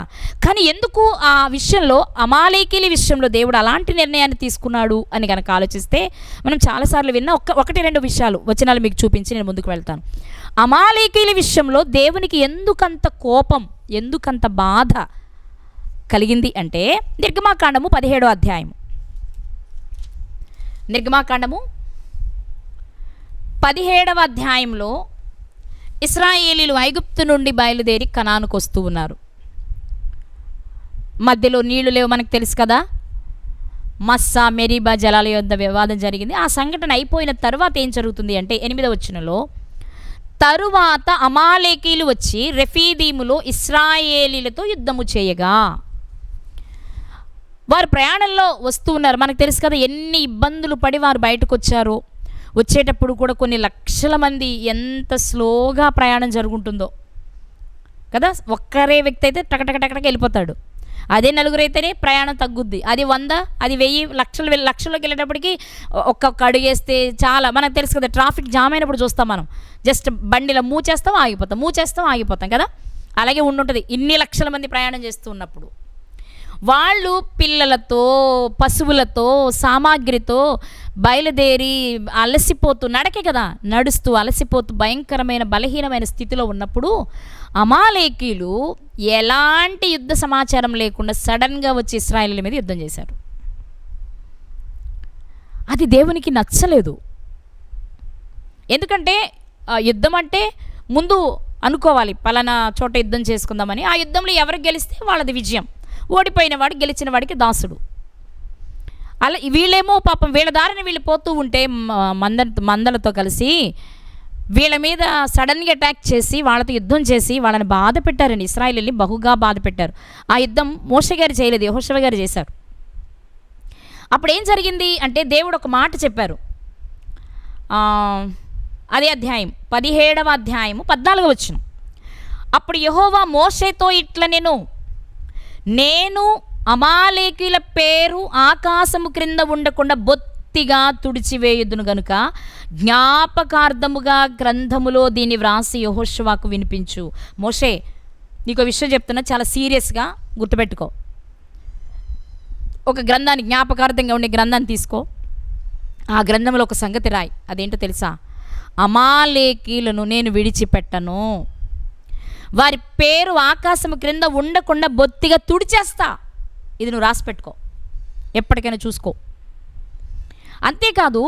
కానీ ఎందుకు ఆ విషయంలో, అమాలేకీల విషయంలో దేవుడు అలాంటి నిర్ణయాన్ని తీసుకున్నాడు అని కనుక ఆలోచిస్తే, మనం చాలాసార్లు విన్న 1-2 విషయాలు వచనాలు మీకు చూపించి నేను ముందుకు వెళ్తాను. అమాలేకీల విషయంలో దేవునికి ఎందుకంత కోపం, ఎందుకంత బాధ కలిగింది అంటే, నిర్గమాకాండము 17వ అధ్యాయం. నిర్గమాకాండము 17వ అధ్యాయంలో ఇశ్రాయేలీలు ఐగుప్తు నుండి బయలుదేరి కనానుకు వస్తూ ఉన్నారు. మధ్యలో నీళ్లు లేవు, మనకు తెలుసు కదా. మస్సా, మెరీబా జలాల యొద్ద వివాదం జరిగింది. ఆ సంఘటన అయిపోయిన తర్వాత ఏం జరుగుతుంది అంటే 8వ వచనంలో, తరువాత అమాలేకీలు వచ్చి రెఫీదీములో ఇశ్రాయేలీలతో యుద్ధము చేయగా, వారు ప్రయాణంలో వస్తూ ఉన్నారు. మనకు తెలుసు కదా ఎన్ని ఇబ్బందులు పడి వారు బయటకు వచ్చారో. వచ్చేటప్పుడు కూడా కొన్ని లక్షల మంది, ఎంత స్లోగా ప్రయాణం జరుగుతుందో కదా. ఒక్కరే వ్యక్తి అయితే టకటక వెళ్ళిపోతాడు. అదే నలుగురు అయితేనే ప్రయాణం తగ్గుద్ది. అది 100, అది 1000, లక్షల్లోకి వెళ్ళేటప్పటికి ఒక్కొక్క అడుగు వేస్తే చాలా. మనకు తెలుసు కదా, ట్రాఫిక్ జామ్ అయినప్పుడు చూస్తాం మనం, జస్ట్ బండిలో మూవ్ చేస్తాం ఆగిపోతాం కదా. అలాగే ఉండుంటుంది ఇన్ని లక్షల మంది ప్రయాణం చేస్తూ ఉన్నప్పుడు. వాళ్ళు పిల్లలతో, పశువులతో, సామాగ్రితో బయలుదేరి అలసిపోతూ, నడకే కదా, నడుస్తూ అలసిపోతూ భయంకరమైన బలహీనమైన స్థితిలో ఉన్నప్పుడు అమాలేకీలు ఎలాంటి యుద్ధ సమాచారం లేకుండా సడన్గా వచ్చి ఇశ్రాయేలీయుల మీద యుద్ధం చేశారు. అది దేవునికి నచ్చలేదు. ఎందుకంటే యుద్ధం అంటే ముందు అనుకోవాలి, పలానా చోట యుద్ధం చేసుకుందామని. ఆ యుద్ధంలో ఎవరు గెలిస్తే వాళ్ళది విజయం, ఓడిపోయిన వాడు గెలిచిన వాడికి దాసుడు. అలా వీళ్ళేమో పాపం వీళ్ళ దారిని వీళ్ళు పోతూ ఉంటే మందలతో కలిసి వీళ్ళ మీద సడన్గా అటాక్ చేసి వాళ్ళతో యుద్ధం చేసి వాళ్ళని బాధ పెట్టారండి. ఇశ్రాయేలుని బహుగా బాధ పెట్టారు. ఆ యుద్ధం మోషే గారు చేయలేదు, యెహోషువ గారు చేశారు. అప్పుడు ఏం జరిగింది అంటే దేవుడు ఒక మాట చెప్పారు. అదే అధ్యాయం 17వ అధ్యాయము 14వ వచనం. అప్పుడు యెహోవా మోషేతో ఇట్లా నేను అమాలేకీల పేరు ఆకాశము క్రింద ఉండకుండా బొత్తిగా తుడిచివేయుదును గనుక జ్ఞాపకార్థముగా గ్రంథములో దీన్ని వ్రాసి యెహోషువకు వినిపించు. మోషే, నీకు విషయం చెప్తున్నా, చాలా సీరియస్గా గుర్తుపెట్టుకో. ఒక గ్రంథాన్ని, జ్ఞాపకార్థంగా ఉండే గ్రంథాన్ని తీసుకో. ఆ గ్రంథంలో ఒక సంగతి రాయి. అదేంటో తెలుసా? అమాలేకీలను నేను విడిచిపెట్టను, వారి పేరు ఆకాశము క్రింద ఉండకుండా బొత్తిగా తుడిచేస్తా. ఇది నువ్వు రాసి పెట్టుకో, ఎప్పటికైనా చూసుకో. అంతేకాదు,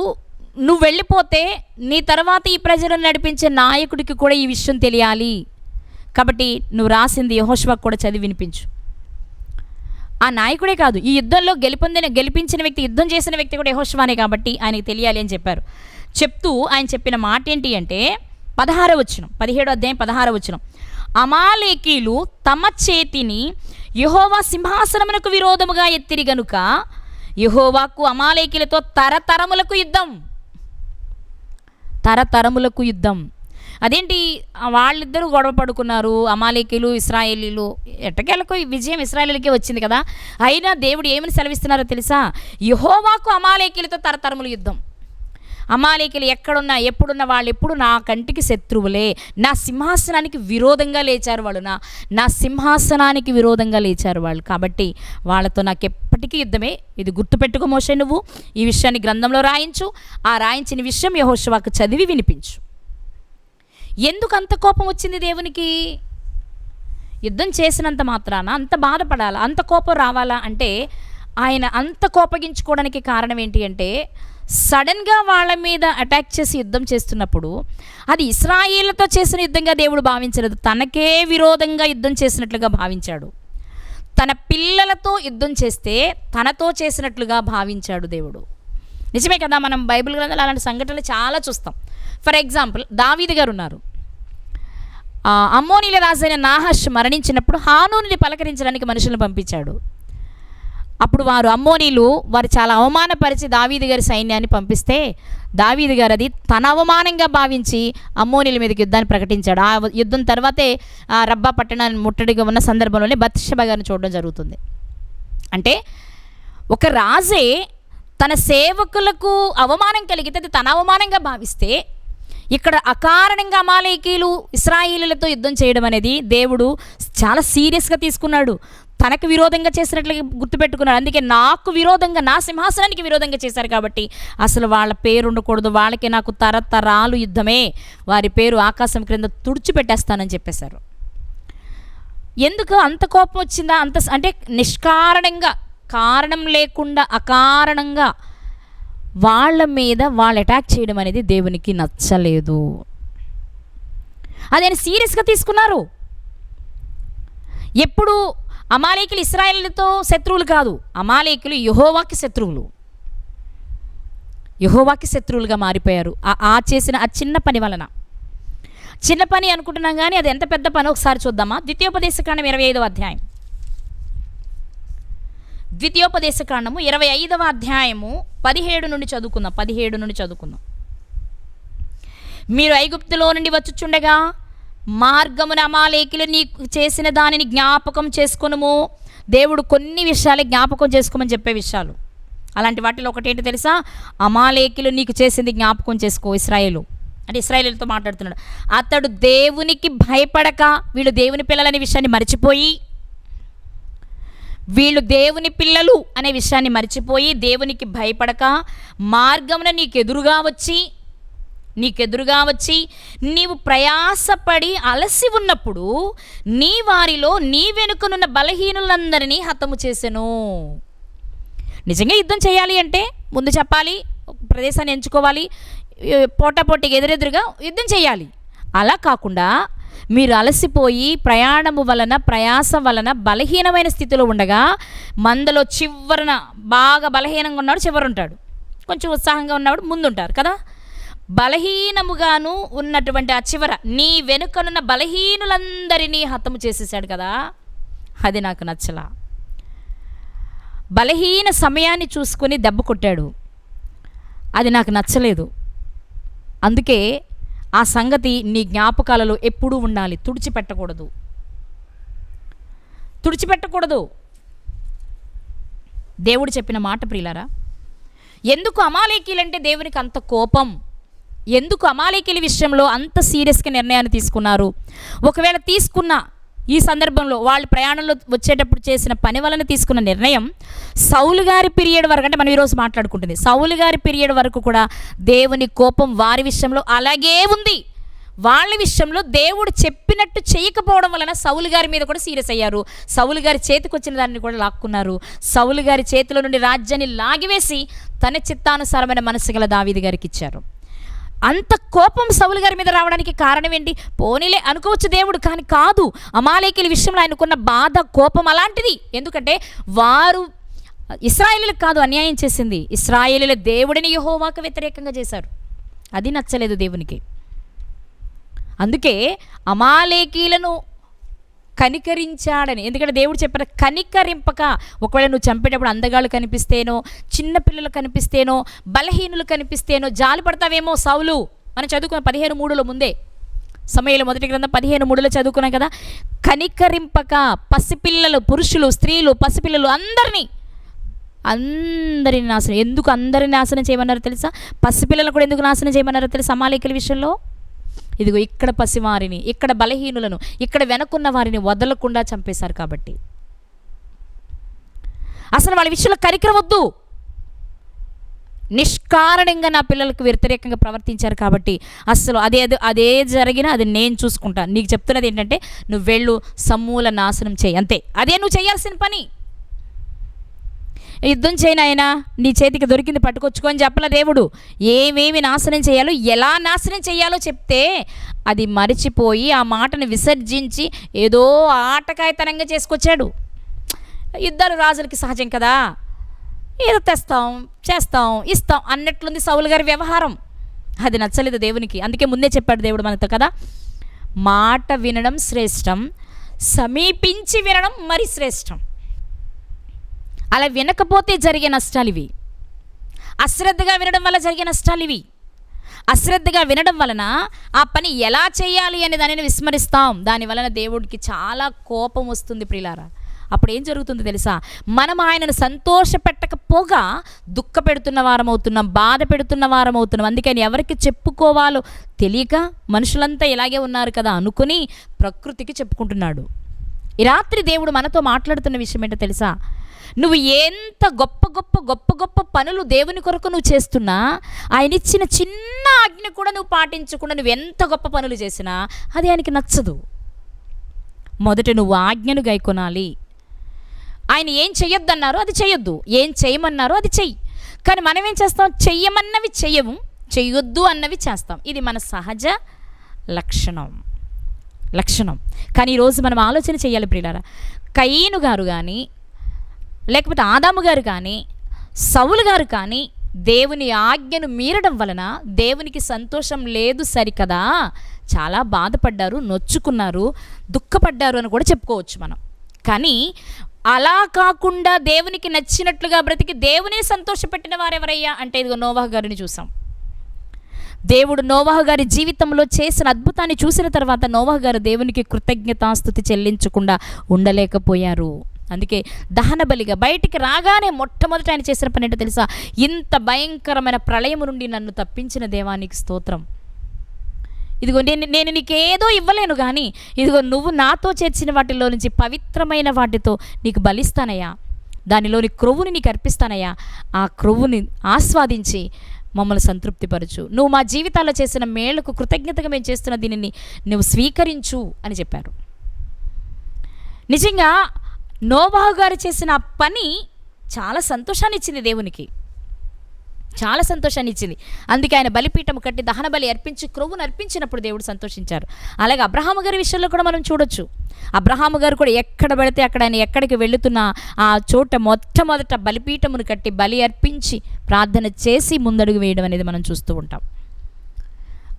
నువ్వు వెళ్ళిపోతే నీ తర్వాత ఈ ప్రజలను నడిపించే నాయకుడికి కూడా ఈ విషయం తెలియాలి. కాబట్టి నువ్వు రాసింది యెహోషువకు కూడా చదివి వినిపించు. ఆ నాయకుడే కాదు, ఈ యుద్ధంలో గెలిపించిన వ్యక్తి, యుద్ధం చేసిన వ్యక్తి కూడా యెహోషువనే కాబట్టి ఆయనకి తెలియాలి అని చెప్పారు. చెప్తూ ఆయన చెప్పిన మాట ఏంటి అంటే 16వ వచనం, 17వ అధ్యాయం 16వ వచనం. అమాలేకీలు తమ చేతిని యెహోవా సింహాసనమునకు విరోధముగా ఎత్తిరి గనుక యెహోవాకు అమాలేకీలతో తరతరములకు యుద్ధం. అదేంటి, వాళ్ళిద్దరూ గొడవ పడుకున్నారు, అమాలేకీలు ఇశ్రాయేలీలు. ఎట్టకేలకు విజయం ఇశ్రాయేలీలకే వచ్చింది కదా. అయినా దేవుడు ఏమని సెలవిస్తున్నారో తెలుసా? యెహోవాకు అమాలేకీలతో తరతరములు యుద్ధం. అమాలేకీలు ఎక్కడున్నా ఎప్పుడున్న వాళ్ళు ఎప్పుడు నా కంటికి శత్రువులే, నా సింహాసనానికి విరోధంగా లేచారు వాళ్ళు, నా సింహాసనానికి విరోధంగా లేచారు వాళ్ళు. కాబట్టి వాళ్ళతో నాకు ఎప్పటికీ యుద్ధమే. ఇది గుర్తుపెట్టుకో మోషే, నువ్వు ఈ విషయాన్ని గ్రంథంలో రాయించు. ఆ రాయించిన విషయం యెహోషువకు చదివి వినిపించు. ఎందుకు అంత కోపం వచ్చింది దేవునికి? యుద్ధం చేసినంత మాత్రాన అంత బాధపడాలా, అంత కోపం రావాలా అంటే ఆయన అంత కోపగించుకోవడానికి కారణం ఏంటి అంటే, సడన్గా వాళ్ళ మీద అటాక్ చేసి యుద్ధం చేస్తున్నప్పుడు అది ఇశ్రాయేలుతో చేసిన యుద్ధంగా దేవుడు భావించలేదు, తనకే విరోధంగా యుద్ధం చేసినట్లుగా భావించాడు. తన పిల్లలతో యుద్ధం చేస్తే తనతో చేసినట్లుగా భావించాడు దేవుడు. నిజమే కదా, మనం బైబిల్ గ్రంథాలు అలాంటి సంఘటనలు చాలా చూస్తాం. ఫర్ ఎగ్జాంపుల్, దావీదు గారు ఉన్నారు. అమ్మోనీల రాజైన నాహాష్ మరణించినప్పుడు హానూనుని పలకరించడానికి మనుషులను పంపించాడు. అప్పుడు వారు చాలా అవమానపరిచి దావీదు గారి సైన్యాన్ని పంపిస్తే దావీదు గారు అది తన అవమానంగా భావించి అమ్మోనీల మీదకి యుద్ధాన్ని ప్రకటించాడు. ఆ యుద్ధం తర్వాతే రబ్బా పట్టణాన్ని ముట్టడిగా ఉన్న సందర్భంలోనే బత్షెబ గారిని చూడడం జరుగుతుంది. అంటే ఒక రాజే తన సేవకులకు అవమానం కలిగితే అది తన అవమానంగా భావిస్తే, ఇక్కడ అకారణంగా అమాలేకీలు ఇశ్రాయేలీలతో యుద్ధం చేయడం అనేది దేవుడు చాలా సీరియస్గా తీసుకున్నాడు. తనకు విరోధంగా చేసినట్లుగా గుర్తుపెట్టుకున్నాడు. అందుకే నాకు విరోధంగా, నా సింహాసనానికి విరోధంగా చేశారు కాబట్టి అసలు వాళ్ళ పేరు ఉండకూడదు, వాళ్ళకి నాకు తరతరాలు యుద్ధమే, వారి పేరు ఆకాశం క్రింద తుడిచిపెట్టేస్తానని చెప్పేశారు. ఎందుకు అంత కోపం వచ్చిందా? అంటే నిష్కారణంగా, కారణం లేకుండా అకారణంగా వాళ్ళ మీద వాళ్ళు అటాక్ చేయడం అనేది దేవునికి నచ్చలేదు. అదే సీరియస్గా తీసుకున్నారు. ఎప్పుడు అమాలేకీలు ఇశ్రాయేలుతో శత్రువులు కాదు, అమాలేకీలు యెహోవాకి శత్రువులుగా మారిపోయారు. ఆ చేసిన ఆ చిన్న పని వలన. చిన్న పని అనుకుంటున్నాం కానీ అది ఎంత పెద్ద పని ఒకసారి చూద్దామా? ద్వితీయోపదేశకాండం 25వ అధ్యాయం, ద్వితీయోపదేశకాండము 25వ అధ్యాయము 17 నుండి చదువుకుందాం. మీరు ఐగుప్తులో నుండి వచ్చుచుండగా మార్గమున అమాలేకీలు నీకు చేసిన దానిని జ్ఞాపకం చేసుకొనుము. దేవుడు కొన్ని విషయాలు జ్ఞాపకం చేసుకోమని చెప్పే విషయాలు. అలాంటి వాటిలో ఒకటేంటి తెలుసా? అమాలేకీలు నీకు చేసింది జ్ఞాపకం చేసుకో. ఇశ్రాయేలు అంటే ఇశ్రాయేలుతో మాట్లాడుతున్నాడు. అతడు దేవునికి భయపడక, వీళ్ళు దేవుని పిల్లలనే విషయాన్ని మర్చిపోయి, వీళ్ళు దేవుని పిల్లలు అనే విషయాన్ని మర్చిపోయి దేవునికి భయపడక మార్గమున నీకెదురుగా వచ్చి నీవు ప్రయాసపడి అలసి ఉన్నప్పుడు నీ వారిలో నీ వెనుకనున్న బలహీనులందరినీ హతము చేసెను. నిజంగా యుద్ధం చేయాలి అంటే ముందు చెప్పాలి, ప్రదేశాన్ని ఎంచుకోవాలి, పోటాపోటీగా ఎదురెదురుగా యుద్ధం చేయాలి. అలా కాకుండా మీరు అలసిపోయి ప్రయాణము వలన ప్రయాస వలన బలహీనమైన స్థితిలో ఉండగా, మందలో చివరన బాగా బలహీనంగా ఉన్నాడు చివర ఉంటాడు, కొంచెం ఉత్సాహంగా ఉన్నవాడు ముందుంటారు కదా. బలహీనముగాను ఉన్నటువంటి ఆ చివర నీ వెనుకనున్న బలహీనులందరినీ హతము చేసేసాడు కదా. అది నాకు నచ్చలా. బలహీన సమయాన్ని చూసుకొని దెబ్బ కొట్టాడు, అది నాకు నచ్చలేదు. అందుకే ఆ సంగతి నీ జ్ఞాపకాలలో ఎప్పుడూ ఉండాలి. తుడిచిపెట్టకూడదు. దేవుడు చెప్పిన మాట ప్రియులారా. ఎందుకు అమాలేకీలంటే దేవునికి అంత కోపం? ఎందుకు అమాలేకీల విషయంలో అంత సీరియస్గా నిర్ణయాన్ని తీసుకున్నారు? ఒకవేళ తీసుకున్న ఈ సందర్భంలో వాళ్ళు ప్రయాణంలో వచ్చేటప్పుడు చేసిన పని వలన తీసుకున్న నిర్ణయం సౌలు గారి పీరియడ్ వరకు, అంటే మనం ఈరోజు మాట్లాడుకుంటుంది సౌలు గారి పీరియడ్ వరకు కూడా దేవుని కోపం వారి విషయంలో అలాగే ఉంది. వాళ్ళ విషయంలో దేవుడు చెప్పినట్టు చేయకపోవడం వలన సౌలు గారి మీద కూడా సీరియస్ అయ్యారు. సౌలు గారి చేతికి వచ్చిన దాన్ని కూడా లాక్కున్నారు. సౌలు గారి చేతిలో నుండి రాజ్యాన్ని లాగివేసి తన చిత్తానుసారమైన మనసు గల దావీదు గారికి ఇచ్చారు. అంత కోపం సౌలు గారి మీద రావడానికి కారణం ఏంటి? పోనీలే అనుకోవచ్చు దేవుడు, కానీ కాదు. అమాలేకీల విషయంలో ఆయనకున్న బాధ, కోపం అలాంటిది. ఎందుకంటే వారు ఇశ్రాయేలీలకు కాదు అన్యాయం చేసింది, ఇశ్రాయేలీల దేవుడిని యెహోవాకు వ్యతిరేకంగా చేశారు. అది నచ్చలేదు దేవునికి. అందుకే అమాలేకీలను కనికరించాడని. ఎందుకంటే దేవుడు చెప్పారు కనికరింపక. ఒకవేళ నువ్వు చంపేటప్పుడు అందగాళ్ళు కనిపిస్తేనో, చిన్నపిల్లలు కనిపిస్తేనో, బలహీనులు కనిపిస్తేనో జాలి పడతావేమో సౌలు. మనం చదువుకున్న 15:3 ముందే, సమూయేలు మొదటి గ్రంథం 15:3 చదువుకున్నాం కదా. కనికరింపక పసిపిల్లలు, పురుషులు, స్త్రీలు, పసిపిల్లలు అందరిని నాశనం. ఎందుకు అందరిని నాశనం చేయమన్నారో తెలుసా? పసిపిల్లలు కూడా ఎందుకు నాశనం చేయమన్నారో తెలుసా? అమాలేకీల విషయంలో ఇదిగో ఇక్కడ పసివారిని, ఇక్కడ బలహీనులను, ఇక్కడ వెనకున్న వారిని వదలకుండా చంపేశారు కాబట్టి. అసలు వాళ్ళ విషయంలో కనికరం వద్దు. నిష్కారణంగా నా పిల్లలకు వ్యతిరేకంగా ప్రవర్తించారు కాబట్టి అసలు అదే జరిగినా అది నేను చూసుకుంటాను. నీకు చెప్తున్నది ఏంటంటే నువ్వు వెళ్ళు, సమూల నాశనం చేయి, అంతే. అదే నువ్వు చేయాల్సిన పని. యుద్ధం చేయనైనా నీ చేతికి దొరికింది పట్టుకొచ్చుకో అని చెప్పలే దేవుడు. ఏమేమి నాశనం చేయాలో, ఎలా నాశనం చేయాలో చెప్తే అది మరిచిపోయి ఆ మాటను విసర్జించి ఏదో ఆటకాయతనంగా చేసుకొచ్చాడు. యుద్ధాలు రాజులకి సహజం కదా, ఏదో తెస్తాం, చేస్తాం, ఇస్తాం అన్నట్లుంది సౌలు గారి వ్యవహారం. అది నచ్చలేదు దేవునికి. అందుకే ముందే చెప్పాడు దేవుడు మనతో కదా, మాట వినడం శ్రేష్టం, సమీపించి వినడం మరి శ్రేష్టం. అలా వినకపోతే జరిగే నష్టాలు ఇవి. అశ్రద్ధగా వినడం వల్ల జరిగే నష్టాలు ఇవి. అశ్రద్ధగా వినడం వలన ఆ పని ఎలా చేయాలి అనే దానిని విస్మరిస్తాం. దాని వలన దేవుడికి చాలా కోపం వస్తుంది ప్రియులారా. అప్పుడు ఏం జరుగుతుందో తెలుసా? మనం ఆయనను సంతోష పెట్టకపోగా దుఃఖ పెడుతున్న వారం అవుతున్నాం, బాధ పెడుతున్న వారం అవుతున్నాం. అందుకని ఎవరికి చెప్పుకోవాలో తెలియక మనుషులంతా ఇలాగే ఉన్నారు కదా అనుకుని ప్రకృతికి చెప్పుకుంటున్నాడు. ఈ రాత్రి దేవుడు మనతో మాట్లాడుతున్న విషయం ఏంటో తెలుసా? నువ్వు ఎంత గొప్ప గొప్ప గొప్ప గొప్ప పనులు దేవుని కొరకు నువ్వు చేస్తున్నా, ఆయన ఇచ్చిన చిన్న ఆజ్ఞ కూడా నువ్వు పాటించకుండా నువ్వు ఎంత గొప్ప పనులు చేసినా అది ఆయనకి నచ్చదు. మొదట నువ్వు ఆజ్ఞను గైకొనాలి. ఆయన ఏం చెయ్యొద్దన్నారో అది చెయ్యొద్దు, ఏం చేయమన్నారో అది చెయ్యి. కానీ మనం ఏం చేస్తాం? చెయ్యమన్నవి చెయ్యము, చెయ్యొద్దు అన్నవి చేస్తాం. ఇది మన సహజ లక్షణం. కానీ ఈరోజు మనం ఆలోచన చేయాలి ప్రియులారా. కయీను గారు కానీ, లేకపోతే ఆదాము గారు కానీ, సౌలు గారు కానీ దేవుని ఆజ్ఞను మీరడం వలన దేవునికి సంతోషం లేదు సరికదా, చాలా బాధపడ్డారు, నొచ్చుకున్నారు, దుఃఖపడ్డారు అని కూడా చెప్పుకోవచ్చు మనం. కానీ అలా కాకుండా దేవునికి నచ్చినట్లుగా బ్రతికి దేవుని సంతోషపెట్టిన వారెవరయ్యా అంటే ఇదిగో నోవాహు గారిని చూసాం. దేవుడు నోవాహు గారి జీవితంలో చేసిన అద్భుతాన్ని చూసిన తర్వాత నోవాహు గారు దేవునికి కృతజ్ఞతాస్తుతి చెల్లించకుండా ఉండలేకపోయారు. అందుకే దహన బలిగా బయటికి రాగానే మొట్టమొదట ఆయన చేసిన పని ఏంటో తెలుసా? ఇంత భయంకరమైన ప్రళయం నుండి నన్ను తప్పించిన దేవానికి స్తోత్రం. ఇదిగో నేను నీకేదో ఇవ్వలేను, కానీ ఇదిగో నువ్వు నాతో చేర్చిన వాటిలో నుంచి పవిత్రమైన వాటితో నీకు బలిస్తానయ్యా, దానిలోని క్రొవ్వుని నీకు అర్పిస్తానయ్యా, ఆ క్రొవ్వుని ఆస్వాదించి మమ్మల్ని సంతృప్తిపరచు, నువ్వు మా జీవితాల్లో చేసిన మేళ్లకు కృతజ్ఞతగా మేము చేస్తున్న దీనిని నువ్వు స్వీకరించు అని చెప్పారు. నిజంగా నోవాహు గారు చేసిన ఆ పని చాలా సంతోషాన్ని ఇచ్చింది దేవునికి. చాలా సంతోషాన్ని ఇచ్చింది. అందుకే ఆయన బలిపీఠం కట్టి దహన బలి అర్పించి క్రొవ్వును అర్పించినప్పుడు దేవుడు సంతోషించారు. అలాగే అబ్రహాము గారి విషయంలో కూడా మనం చూడొచ్చు. అబ్రహాము గారు కూడా ఎక్కడ పడితే అక్కడ ఆయన ఎక్కడికి వెళుతున్నా ఆ చోట మొట్టమొదట బలిపీఠమును కట్టి బలి అర్పించి ప్రార్థన చేసి ముందడుగు వేయడం అనేది మనం చూస్తూ ఉంటాం.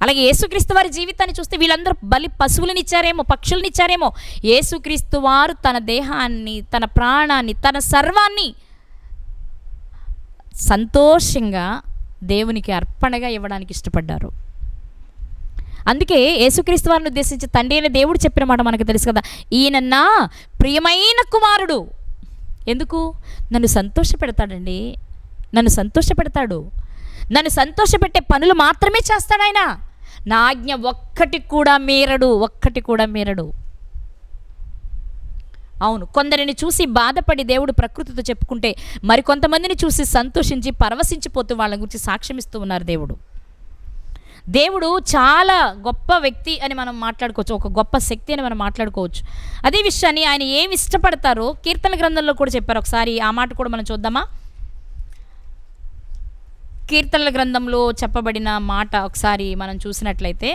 అలాగే యేసుక్రీస్తు వారి జీవితాన్ని చూస్తే వీళ్ళందరూ బలి పశువులనిచ్చారేమో, పక్షులనిచ్చారేమో. యేసుక్రీస్తు వారు తన దేహాన్ని, తన ప్రాణాన్ని, తన సర్వాన్ని సంతోషంగా దేవునికి అర్పణగా ఇవ్వడానికి ఇష్టపడ్డారు. అందుకే యేసుక్రీస్తు వారిని ఉద్దేశించి తండ్రి అయిన దేవుడు చెప్పిన మాట మనకు తెలుసు కదా, ఈయన నా ప్రియమైన కుమారుడు. ఎందుకు? నన్ను సంతోషపెడతాడండి, నన్ను సంతోషపెడతాడు. నన్ను సంతోషపెట్టే పనులు మాత్రమే చేస్తాడు ఆయన. నా ఆజ్ఞ ఒక్కటి కూడా మీరడు. అవును, కొందరిని చూసి బాధపడి దేవుడు ప్రకృతితో చెప్పుకుంటే మరికొంతమందిని చూసి సంతోషించి పరవశించిపోతూ వాళ్ళ గురించి సాక్ష్యం ఇస్తూ ఉన్నారు. దేవుడు చాలా గొప్ప వ్యక్తి అని మనం మాట్లాడుకోవచ్చు, ఒక గొప్ప శక్తి అని మనం మాట్లాడుకోవచ్చు. అదే విషయాన్ని ఆయన ఏమి ఇష్టపడతారో కీర్తన గ్రంథంలో కూడా చెప్పారు. ఒకసారి ఆ మాట కూడా మనం చూద్దామా? కీర్తనల గ్రంథంలో చెప్పబడిన మాట ఒకసారి మనం చూసినట్లయితే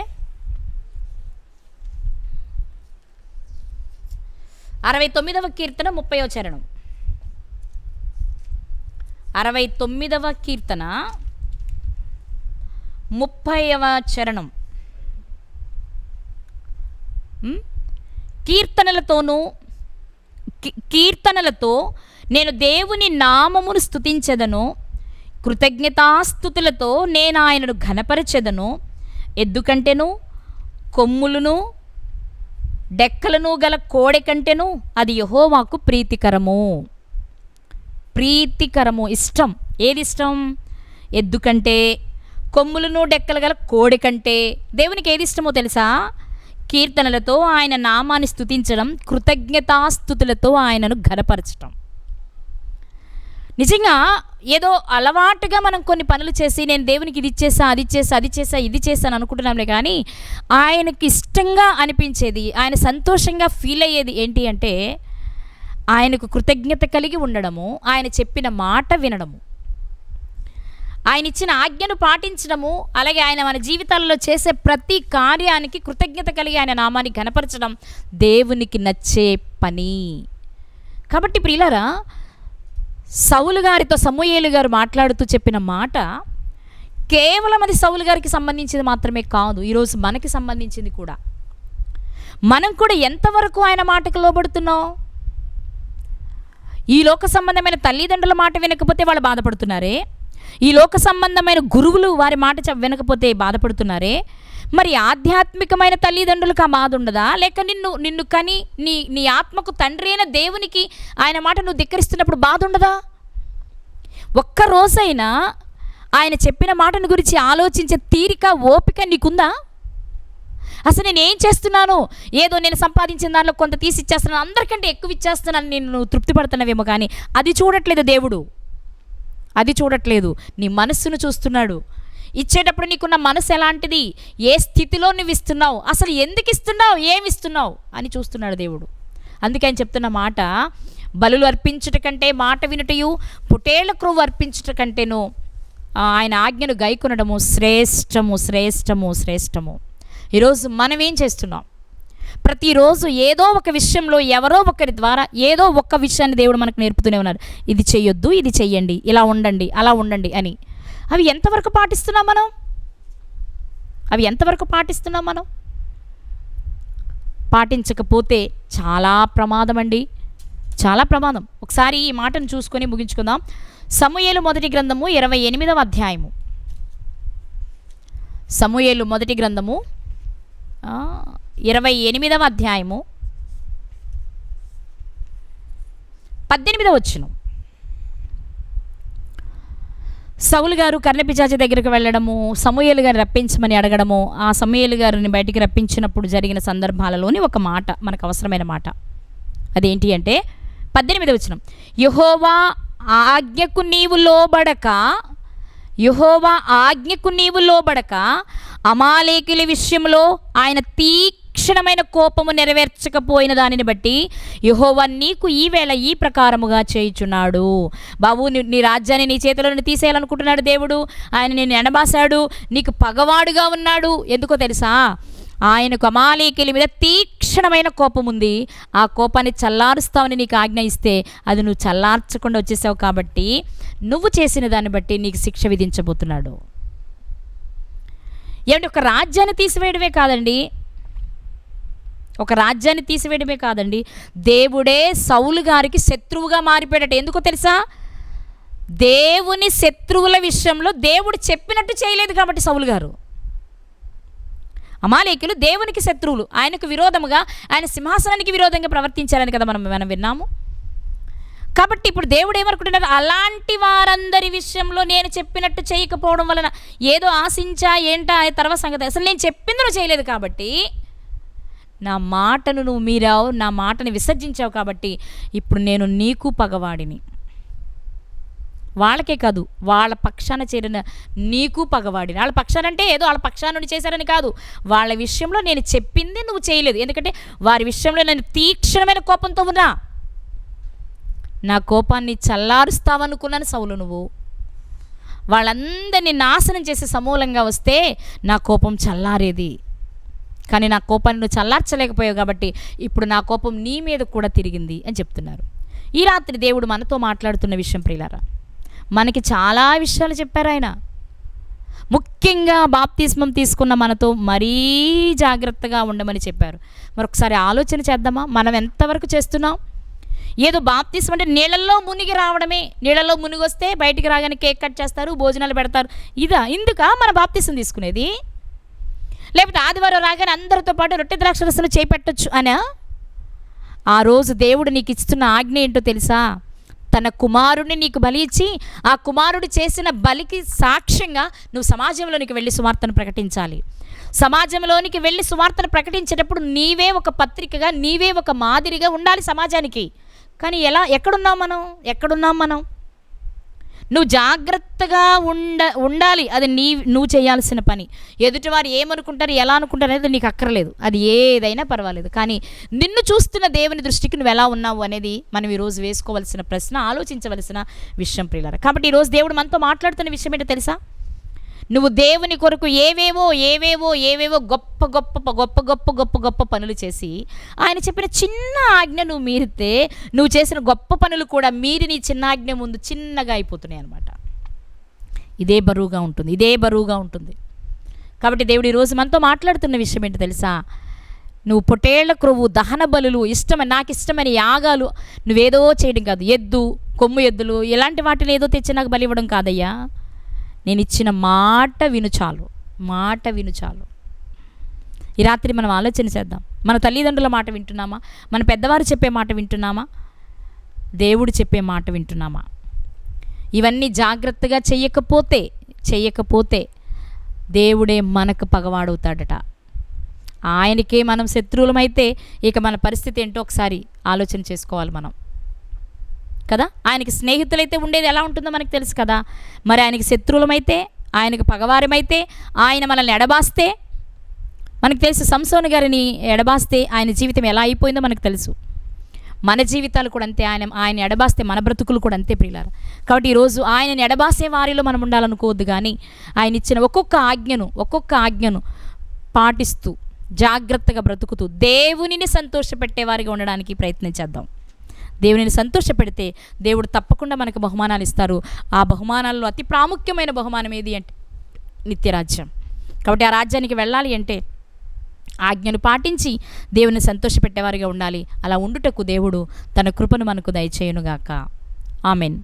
69వ కీర్తన 30వ చరణం. 69వ కీర్తన 30వ చరణం. కీర్తనలతో నేను దేవుని నామమును స్తుతించెదను, కృతజ్ఞతాస్తుతులతో నేను ఆయనను ఘనపరచెదను. ఎద్దు కంటెను, కొమ్ములను, డెక్కలను గల కోడె కంటెను అది యెహోవాకు ప్రీతికరము, ఇష్టం. ఏది ఇష్టం? ఎద్దు కంటే, కొమ్ములను డెక్కలు గల కోడె కంటే దేవునికి ఏది ఇష్టమో తెలుసా? కీర్తనలతో ఆయన నామాన్ని స్తుతించడం, కృతజ్ఞతాస్తుతులతో ఆయనను ఘనపరచడం. నిజంగా ఏదో అలవాటుగా మనం కొన్ని పనులు చేసి నేను దేవునికి ఇది చేశాను అనుకుంటున్నాంలే, కానీ ఆయనకి ఇష్టంగా అనిపించేది, ఆయన సంతోషంగా ఫీల్ అయ్యేది ఏంటి అంటే ఆయనకు కృతజ్ఞత కలిగి ఉండడము, ఆయన చెప్పిన మాట వినడము, ఆయన ఇచ్చిన ఆజ్ఞను పాటించడము, అలాగే ఆయన మన జీవితాలలో చేసే ప్రతి కార్యానికి కృతజ్ఞత కలిగి ఆయన నామాన్ని ఘనపరచడం దేవునికి నచ్చే పని. కాబట్టి ప్రియులారా, సౌలు గారితో సమూయేలు గారు మాట్లాడుతూ చెప్పిన మాట కేవలం అది సౌలు గారికి సంబంధించింది మాత్రమే కాదు, ఈరోజు మనకి సంబంధించింది కూడా. మనం కూడా ఎంతవరకు ఆయన మాటకు లోబడుతున్నాం? ఈ లోక సంబంధమైన తల్లిదండ్రుల మాట వినకపోతే వాళ్ళు బాధపడుతున్నారే, ఈ లోక సంబంధమైన గురువులు వారి మాట వినకపోతే బాధపడుతున్నారే, మరి ఆధ్యాత్మికమైన తల్లిదండ్రులకు ఆ బాధ ఉండదా? లేక నిన్ను కని నీ ఆత్మకు తండ్రి అయిన దేవునికి ఆయన మాట నువ్వు ధిక్కరిస్తున్నప్పుడు బాధ ఉండదా? ఒక్కరోజైనా ఆయన చెప్పిన మాటను గురించి ఆలోచించే తీరిక, ఓపిక నీకుందా? అసలు నేను ఏం చేస్తున్నాను, ఏదో నేను సంపాదించిన దానిలో కొంత తీసి ఇచ్చేస్తున్నాను, అందరికంటే ఎక్కువ ఇచ్చేస్తున్నాను, నేను తృప్తి పడుతున్నావేమో, కానీ అది చూడట్లేదు దేవుడు. అది చూడట్లేదు, నీ మనస్సును చూస్తున్నాడు. ఇచ్చేటప్పుడు నీకున్న మనసు ఎలాంటిది, ఏ స్థితిలో నువ్వు ఇస్తున్నావు, అసలు ఎందుకు ఇస్తున్నావు, ఏమి ఇస్తున్నావు అని చూస్తున్నాడు దేవుడు. అందుకే ఆయన చెప్తున్న మాట, బలులు అర్పించుట కంటే మాట వినుటయు, పొటేళ్ల క్రొవ్వు అర్పించుట కంటేను ఆయన ఆజ్ఞను గైకొనడము శ్రేష్టము. ఈరోజు మనం ఏం చేస్తున్నాం? ప్రతిరోజు ఏదో ఒక విషయంలో ఎవరో ఒకరి ద్వారా ఏదో ఒక్క విషయాన్ని దేవుడు మనకు నేర్పుతూనే ఉన్నారు. ఇది చెయ్యొద్దు, ఇది చెయ్యండి, ఇలా ఉండండి, అలా ఉండండి అని. అవి ఎంతవరకు పాటిస్తున్నాం మనం? పాటించకపోతే చాలా ప్రమాదం అండి, చాలా ప్రమాదం. ఒకసారి ఈ మాటను చూసుకొని ముగించుకుందాం. సమూయేలు మొదటి గ్రంథము 28వ అధ్యాయము. సమూయేలు మొదటి గ్రంథము 28వ అధ్యాయము 18వ వచనం. సౌలు గారు కర్ణపిశాచి దగ్గరికి వెళ్ళడము, సమూయేలు గారిని రప్పించమని అడగడము, ఆ సమూయేలు గారిని బయటికి రప్పించినప్పుడు జరిగిన సందర్భాలలోని ఒక మాట మనకు అవసరమైన మాట. అదేంటి అంటే 18వ వచనం. యెహోవా ఆజ్ఞకు నీవు లోబడక అమాలేకుల విషయంలో ఆయన తీక్ష తీక్షణమైన కోపము నెరవేర్చకపోయిన దానిని బట్టి యెహోవా నీకు ఈవేళ ఈ ప్రకారముగా చేయుచున్నాడు. బాబు, నీ రాజ్యాన్ని నీ చేతిలో నుండి తీసేయాలనుకుంటున్నాడు దేవుడు. ఆయన నిన్ను ఎనబాసాడు, నీకు పగవాడుగా ఉన్నాడు. ఎందుకో తెలుసా? ఆయనకు అమాలేకీయుల మీద తీక్షణమైన కోపం ఉంది. ఆ కోపాన్ని చల్లారుస్తావని నీకు ఆజ్ఞ ఇస్తే అది నువ్వు చల్లార్చకుండా వచ్చేసావు కాబట్టి నువ్వు చేసిన దాన్ని బట్టి నీకు శిక్ష విధించబోతున్నాడు. ఏమంటే ఒక రాజ్యాన్ని తీసివేయడమే కాదండి, దేవుడే సౌలు గారికి శత్రువుగా మారిపోయాడట. ఎందుకో తెలుసా? దేవుని శత్రువుల విషయంలో దేవుడు చెప్పినట్టు చేయలేదు కాబట్టి సౌలు గారు. అమాలేకీయులు దేవునికి శత్రువులు, ఆయనకు విరోధముగా, ఆయన సింహాసనానికి విరోధంగా ప్రవర్తించారని కదా మనం విన్నాము. కాబట్టి ఇప్పుడు దేవుడు ఏమనుకుంటున్నారు? అలాంటి వారందరి విషయంలో నేను చెప్పినట్టు చేయకపోవడం వలన ఏదో ఆశించా ఏంటా తర్వాత సంగతి, అసలు నేను చెప్పింది నువ్వు చేయలేదు కాబట్టి, నా మాటను నువ్వు మీరావు, నా మాటని విసర్జించావు కాబట్టి ఇప్పుడు నేను నీకు పగవాడిని. వాళ్ళకే కాదు, వాళ్ళ పక్షాన చేరిన నీకు పగవాడిని. వాళ్ళ పక్షానంటే ఏదో వాళ్ళ పక్షాన నుండి చేశారని కాదు, వాళ్ళ విషయంలో నేను చెప్పింది నువ్వు చేయలేదు. ఎందుకంటే వారి విషయంలో నేను తీక్షణమైన కోపంతో ఉన్నా. నా కోపాన్ని చల్లారుస్తావనుకున్నాను సౌలు నువ్వు. వాళ్ళందరినీ నాశనం చేసి సమూలంగా వస్తే నా కోపం చల్లారేది. కానీ నా కోపాన్ని నువ్వు చల్లార్చలేకపోయావు కాబట్టి ఇప్పుడు నా కోపం నీ మీద కూడా తిరిగింది అని చెప్తున్నారు. ఈ రాత్రి దేవుడు మనతో మాట్లాడుతున్న విషయం ప్రియులారా, మనకి చాలా విషయాలు చెప్పారు ఆయన. ముఖ్యంగా బాప్తిస్మం తీసుకున్న మనతో మరీ జాగ్రత్తగా ఉండమని చెప్పారు. మరొకసారి ఆలోచన చేద్దామా? మనం ఎంతవరకు చేస్తున్నాం? ఏదో బాప్తిస్మం అంటే నీళ్ళల్లో మునిగి రావడమే. నీళ్ళల్లో మునిగి వస్తే బయటికి రాగానే కేక్ కట్ చేస్తారు, భోజనాలు పెడతారు. ఇందుకా మన బాప్తిస్మం తీసుకునేది? లేకపోతే ఆదివారం రాగానే అందరితో పాటు రొట్టె ద్రాక్షరసంలో చేపెట్టొచ్చు అనా? ఆ రోజు దేవుడు నీకు ఇస్తున్న ఆజ్ఞ ఏంటో తెలుసా? తన కుమారుడిని నీకు బలి ఇచ్చి ఆ కుమారుడు చేసిన బలికి సాక్ష్యంగా నువ్వు సమాజంలోనికి వెళ్ళి సువార్తను ప్రకటించాలి. సమాజంలోనికి వెళ్ళి సువార్తను ప్రకటించేటప్పుడు నీవే ఒక పత్రికగా, నీవే ఒక మాదిరిగా ఉండాలి సమాజానికి. కానీ ఎక్కడున్నాం మనం? నువ్వు జాగ్రత్తగా ఉండాలి. అది నువ్వు చేయాల్సిన పని. ఎదుటివారు ఏమనుకుంటారు, ఎలా అనుకుంటారు అనేది నీకు అక్కర్లేదు. అది ఏదైనా పర్వాలేదు. కానీ నిన్ను చూస్తున్న దేవుని దృష్టికి నువ్వు ఎలా ఉన్నావు అనేది మనం ఈరోజు వేసుకోవాల్సిన ప్రశ్న, ఆలోచించవలసిన విషయం ప్రియులారా. కాబట్టి ఈరోజు దేవుడు మనతో మాట్లాడుతున్న విషయం ఏంటో తెలుసా? నువ్వు దేవుని కొరకు ఏవేవో గొప్ప పనులు చేసి ఆయన చెప్పిన చిన్న ఆజ్ఞ నువ్వు మీరితే నువ్వు చేసిన గొప్ప పనులు కూడా మీరి నీ చిన్న ఆజ్ఞ ముందు చిన్నగా అయిపోతున్నాయి అన్నమాట. ఇదే బరువుగా ఉంటుంది. కాబట్టి దేవుడు ఈరోజు మనతో మాట్లాడుతున్న విషయం ఏంటో తెలుసా? నువ్వు పొటేళ్ల క్రొవ్వు, దహన బలులు, నాకు ఇష్టమైన యాగాలు నువ్వేదో చేయడం కాదు. కొమ్ము ఎద్దులు ఇలాంటి వాటిని ఏదో తెచ్చి నాకు బలి ఇవ్వడం కాదయ్యా. నేను ఇచ్చిన మాట విను చాలు. ఈ రాత్రి మనం ఆలోచన చేద్దాం. మన తల్లిదండ్రుల మాట వింటున్నామా? మన పెద్దవారు చెప్పే మాట వింటున్నామా? దేవుడు చెప్పే మాట వింటున్నామా? ఇవన్నీ జాగ్రత్తగా చెయ్యకపోతే దేవుడే మనకు పగవాడవుతాడట. ఆయనకే మనం శత్రువులమైతే ఇక మన పరిస్థితి ఏంటో ఒకసారి ఆలోచన చేసుకోవాలి మనం కదా. ఆయనకి స్నేహితులైతే ఉండేది ఎలా ఉంటుందో మనకు తెలుసు కదా. మరి ఆయనకి శత్రువులమైతే, ఆయనకు పగవారమైతే, ఆయన మనల్ని ఎడబాస్తే మనకు తెలుసు. సంసోను గారిని ఎడబాస్తే ఆయన జీవితం ఎలా అయిపోయిందో మనకు తెలుసు. మన జీవితాలు కూడా అంతే. ఆయన ఎడబాస్తే మన బ్రతుకులు కూడా అంతే ప్రియులారా. కాబట్టి ఈరోజు ఆయనని ఎడబాసే వారిలో మనం ఉండాలనుకోవద్దు. కానీ ఆయన ఇచ్చిన ఒక్కొక్క ఆజ్ఞను పాటిస్తూ జాగ్రత్తగా బ్రతుకుతూ దేవునిని సంతోషపెట్టేవారిగా ఉండడానికి ప్రయత్నించేద్దాం. దేవునిని సంతోషపెడితే దేవుడు తప్పకుండా మనకు బహుమానాలు ఇస్తారు. ఆ బహుమానాల్లో అతి ప్రాముఖ్యమైన బహుమానం ఏది అంటే నిత్యరాజ్యం. కాబట్టి ఆ రాజ్యానికి వెళ్ళాలి అంటే ఆజ్ఞను పాటించి దేవుని సంతోషపెట్టేవారిగా ఉండాలి. అలా ఉండుటకు దేవుడు తన కృపను మనకు దయచేయునుగాక. ఆమెన్.